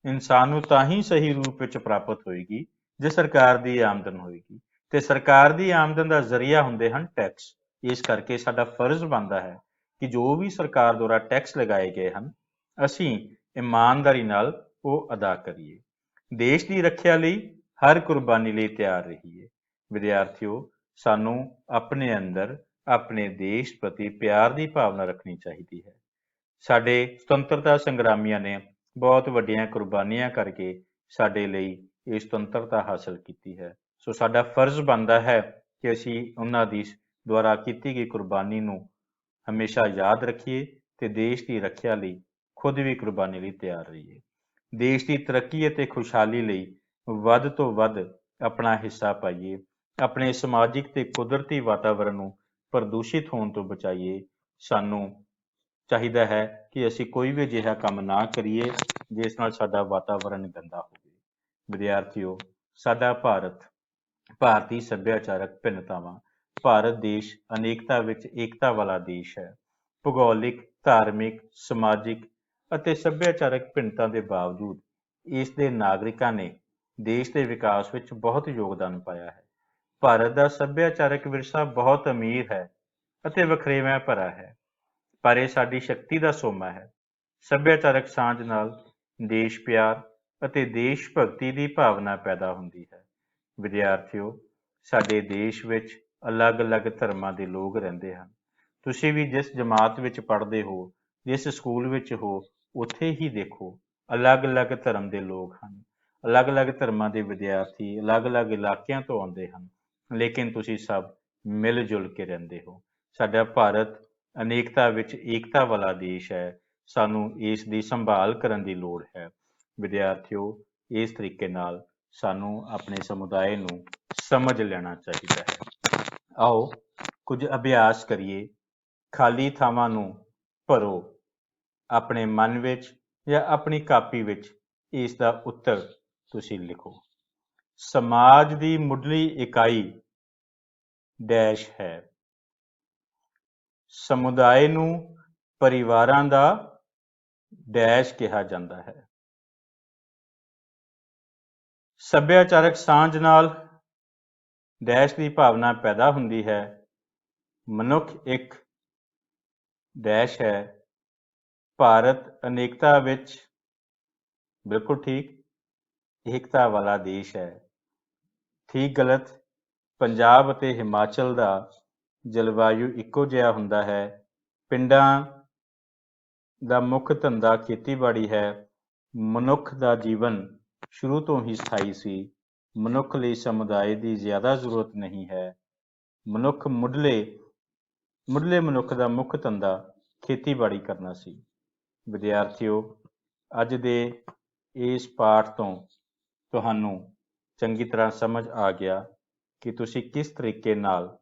ਇਨਸਾਨ ਨੂੰ ਤਾਂ ਹੀ ਸਹੀ ਰੂਪ ਵਿੱਚ ਪ੍ਰਾਪਤ ਹੋਏਗੀ ਜੇ ਸਰਕਾਰ ਦੀ ਆਮਦਨ ਹੋਏਗੀ, ਤੇ ਸਰਕਾਰ ਦੀ ਆਮਦਨ ਦਾ ਜ਼ਰੀਆ ਹੁੰਦੇ ਹਨ ਟੈਕਸ। ਇਸ ਕਰਕੇ ਸਾਡਾ ਫਰਜ਼ ਬਣਦਾ ਹੈ ਕਿ ਜੋ ਵੀ ਸਰਕਾਰ ਦੁਆਰਾ ਟੈਕਸ ਲਗਾਏ ਗਏ ਹਨ, ਅਸੀਂ ਇਮਾਨਦਾਰੀ ਨਾਲ ਉਹ ਅਦਾ ਕਰੀਏ। ਦੇਸ਼ ਦੀ ਰੱਖਿਆ ਲਈ ਹਰ ਕੁਰਬਾਨੀ ਲਈ ਤਿਆਰ ਰਹੀਏ। ਵਿਦਿਆਰਥੀਓ, ਸਾਨੂੰ ਆਪਣੇ ਅੰਦਰ ਆਪਣੇ ਦੇਸ਼ ਪ੍ਰਤੀ ਪਿਆਰ ਦੀ ਭਾਵਨਾ ਰੱਖਣੀ ਚਾਹੀਦੀ ਹੈ। ਸਾਡੇ ਸੁਤੰਤਰਤਾ ਸੰਗਰਾਮੀਆਂ ਨੇ ਬਹੁਤ ਵੱਡੀਆਂ ਕੁਰਬਾਨੀਆਂ ਕਰਕੇ ਸਾਡੇ ਲਈ ਇਹ ਸੁਤੰਤਰਤਾ ਹਾਸਲ ਕੀਤੀ ਹੈ। ਸੋ ਸਾਡਾ ਫਰਜ਼ ਬਣਦਾ ਹੈ ਕਿ ਅਸੀਂ ਉਹਨਾਂ ਦੀ ਦੁਆਰਾ ਕੀਤੀ ਗਈ ਕੁਰਬਾਨੀ ਨੂੰ ਹਮੇਸ਼ਾ ਯਾਦ ਰੱਖੀਏ ਤੇ ਦੇਸ਼ ਦੀ ਰੱਖਿਆ ਲਈ ਖੁਦ ਵੀ ਕੁਰਬਾਨੀ ਲਈ ਤਿਆਰ ਰਹੀਏ। ਦੇਸ਼ ਦੀ ਤਰੱਕੀ ਅਤੇ ਖੁਸ਼ਹਾਲੀ ਲਈ ਵੱਧ ਤੋਂ ਵੱਧ ਆਪਣਾ ਹਿੱਸਾ ਪਾਈਏ। ਆਪਣੇ ਸਮਾਜਿਕ ਤੇ ਕੁਦਰਤੀ ਵਾਤਾਵਰਣ ਨੂੰ ਪ੍ਰਦੂਸ਼ਿਤ ਹੋਣ ਤੋਂ ਬਚਾਈਏ। ਸਾਨੂੰ ਚਾਹੀਦਾ ਹੈ ਕਿ ਅਸੀਂ ਕੋਈ ਵੀ ਅਜਿਹਾ ਕੰਮ ਨਾ ਕਰੀਏ ਜਿਸ ਨਾਲ ਸਾਡਾ ਵਾਤਾਵਰਣ ਗੰਦਾ ਹੋਵੇ। ਵਿਦਿਆਰਥੀਓ, ਸਾਡਾ ਭਾਰਤੀ ਸੱਭਿਆਚਾਰਕ ਭਿੰਨਤਾਵਾਂ, ਭਾਰਤ ਦੇਸ਼ ਅਨੇਕਤਾ ਵਿੱਚ ਏਕਤਾ ਵਾਲਾ ਦੇਸ਼ ਹੈ। ਭੂਗੋਲਿਕ, ਧਾਰਮਿਕ, ਸਮਾਜਿਕ ਅਤੇ ਸੱਭਿਆਚਾਰਕ ਭਿੰਨਤਾ ਦੇ ਬਾਵਜੂਦ ਇਸ ਦੇ ਨਾਗਰਿਕਾਂ ਨੇ ਦੇਸ਼ ਦੇ ਵਿਕਾਸ ਵਿੱਚ ਬਹੁਤ ਯੋਗਦਾਨ ਪਾਇਆ ਹੈ। ਭਾਰਤ ਦਾ ਸੱਭਿਆਚਾਰਕ ਵਿਰਸਾ ਬਹੁਤ ਅਮੀਰ ਹੈ ਅਤੇ ਵਖਰੇਵਿਆਂ ਭਰਾ ਹੈ, ਪਰ ਇਹ ਸਾਡੀ ਸ਼ਕਤੀ ਦਾ ਸੋਮਾ ਹੈ। ਸੱਭਿਆਚਾਰਕ ਸਾਂਝ ਨਾਲ ਦੇਸ਼ ਪਿਆਰ ਅਤੇ ਦੇਸ਼ ਭਗਤੀ ਦੀ ਭਾਵਨਾ ਪੈਦਾ ਹੁੰਦੀ ਹੈ। ਵਿਦਿਆਰਥੀਓ, ਸਾਡੇ ਦੇਸ਼ ਵਿੱਚ ਅਲੱਗ-ਅਲੱਗ ਧਰਮਾਂ ਦੇ ਲੋਕ ਰਹਿੰਦੇ ਹਨ। ਤੁਸੀਂ ਵੀ ਜਿਸ ਜਮਾਤ ਵਿੱਚ ਪੜ੍ਹਦੇ ਹੋ, ਜਿਸ ਸਕੂਲ ਵਿੱਚ ਹੋ, ਉੱਥੇ ਹੀ ਦੇਖੋ ਅਲੱਗ-ਅਲੱਗ ਧਰਮ ਦੇ ਲੋਕ ਹਨ। ਅਲੱਗ-ਅਲੱਗ ਧਰਮਾਂ ਦੇ ਵਿਦਿਆਰਥੀ ਅਲੱਗ-ਅਲੱਗ ਇਲਾਕਿਆਂ ਤੋਂ ਆਉਂਦੇ ਹਨ, ਲੇਕਿਨ ਤੁਸੀਂ ਸਭ ਮਿਲ ਜੁਲ ਕੇ ਰਹਿੰਦੇ ਹੋ। ਸਾਡਾ ਭਾਰਤ ਅਨੇਕਤਾ ਵਿੱਚ ਏਕਤਾ ਵਾਲਾ ਦੇਸ਼ ਹੈ। ਸਾਨੂੰ ਇਸ ਦੀ ਸੰਭਾਲ ਕਰਨ ਦੀ ਲੋੜ ਹੈ। ਵਿਦਿਆਰਥੀਓ, ਇਸ ਤਰੀਕੇ ਨਾਲ ਸਾਨੂੰ ਆਪਣੇ ਸਮੁਦਾਇ ਨੂੰ ਸਮਝ ਲੈਣਾ ਚਾਹੀਦਾ ਹੈ। ਆਓ ਕੁਝ ਅਭਿਆਸ ਕਰੀਏ। ਖਾਲੀ ਥਾਵਾਂ ਨੂੰ ਭਰੋ। ਆਪਣੇ ਮਨ ਵਿੱਚ ਜਾਂ ਆਪਣੀ ਕਾਪੀ ਵਿੱਚ ਇਸ ਦਾ ਉੱਤਰ ਤੁਸੀਂ ਲਿਖੋ। ਸਮਾਜ ਦੀ ਮੁੱਢਲੀ ਇਕਾਈ ਡੈਸ਼ ਹੈ। ਸਮੁਦਾਇ ਨੂੰ ਪਰਿਵਾਰਾਂ ਦਾ ਡੈਸ਼ ਕਿਹਾ ਜਾਂਦਾ ਹੈ। ਸੱਭਿਆਚਾਰਕ ਸਾਂਝ ਨਾਲ ਡੈਸ਼ ਦੀ ਭਾਵਨਾ ਪੈਦਾ ਹੁੰਦੀ ਹੈ। ਮਨੁੱਖ ਇੱਕ ਡੈਸ਼ ਹੈ। ਭਾਰਤ ਅਨੇਕਤਾ ਵਿੱਚ, ਬਿਲਕੁਲ ਠੀਕ, ਏਕਤਾ ਵਾਲਾ ਦੇਸ਼ ਹੈ। ਠੀਕ ਗਲਤ, ਪੰਜਾਬ ਅਤੇ ਹਿਮਾਚਲ ਦਾ ਜਲਵਾਯੂ ਇੱਕੋ ਜਿਹਾ ਹੁੰਦਾ ਹੈ। ਪਿੰਡਾਂ ਦਾ ਮੁੱਖ ਧੰਦਾ ਖੇਤੀਬਾੜੀ ਹੈ। ਮਨੁੱਖ ਦਾ ਜੀਵਨ ਸ਼ੁਰੂ ਤੋਂ ਹੀ ਸਥਾਈ ਸੀ। ਮਨੁੱਖ ਲਈ ਸਮੁਦਾਇ ਦੀ ਜ਼ਿਆਦਾ ਜ਼ਰੂਰਤ ਨਹੀਂ ਹੈ। ਮੁੱਢਲੇ ਮਨੁੱਖ ਦਾ ਮੁੱਖ ਧੰਦਾ ਖੇਤੀਬਾੜੀ ਕਰਨਾ ਸੀ। ਵਿਦਿਆਰਥੀਓ, ਅੱਜ ਦੇ ਇਸ ਪਾਠ ਤੋਂ ਤੁਹਾਨੂੰ ਚੰਗੀ ਤਰ੍ਹਾਂ ਸਮਝ ਆ ਗਿਆ ਕਿ ਤੁਸੀਂ ਕਿਸ ਤਰੀਕੇ ਨਾਲ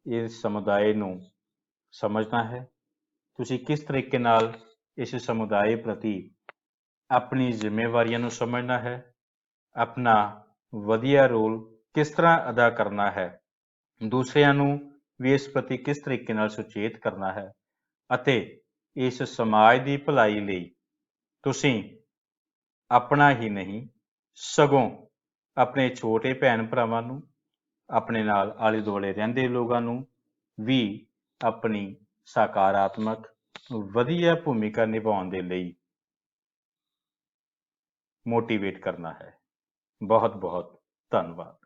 ਇਸ ਸਮੁਦਾਇ ਨੂੰ ਸਮਝਣਾ ਹੈ। ਤੁਸੀਂ ਕਿਸ ਤਰੀਕੇ ਨਾਲ ਇਸ ਸਮੁਦਾਇ ਪ੍ਰਤੀ ਆਪਣੀ ਜ਼ਿੰਮੇਵਾਰੀਆਂ ਨੂੰ ਸਮਝਣਾ ਹੈ। ਆਪਣਾ ਵਧੀਆ ਰੋਲ ਕਿਸ ਤਰ੍ਹਾਂ ਅਦਾ ਕਰਨਾ ਹੈ। ਦੂਸਰਿਆਂ ਨੂੰ ਵੀ ਇਸ ਪ੍ਰਤੀ ਕਿਸ ਤਰੀਕੇ ਨਾਲ ਸੁਚੇਤ ਕਰਨਾ ਹੈ ਅਤੇ ਇਸ ਸਮਾਜ ਦੀ ਭਲਾਈ ਲਈ ਤੁਸੀਂ ਆਪਣਾ ਹੀ ਨਹੀਂ, ਸਗੋਂ ਆਪਣੇ ਛੋਟੇ ਭੈਣ ਭਰਾਵਾਂ ਨੂੰ, ਆਪਣੇ ਨਾਲ ਆਲੇ ਦੁਆਲੇ ਰਹਿੰਦੇ ਲੋਕਾਂ ਨੂੰ ਵੀ ਆਪਣੀ ਸਕਾਰਾਤਮਕ ਵਧੀਆ ਭੂਮਿਕਾ ਨਿਭਾਉਣ ਦੇ ਲਈ ਮੋਟੀਵੇਟ ਕਰਨਾ ਹੈ। ਬਹੁਤ ਬਹੁਤ ਧੰਨਵਾਦ।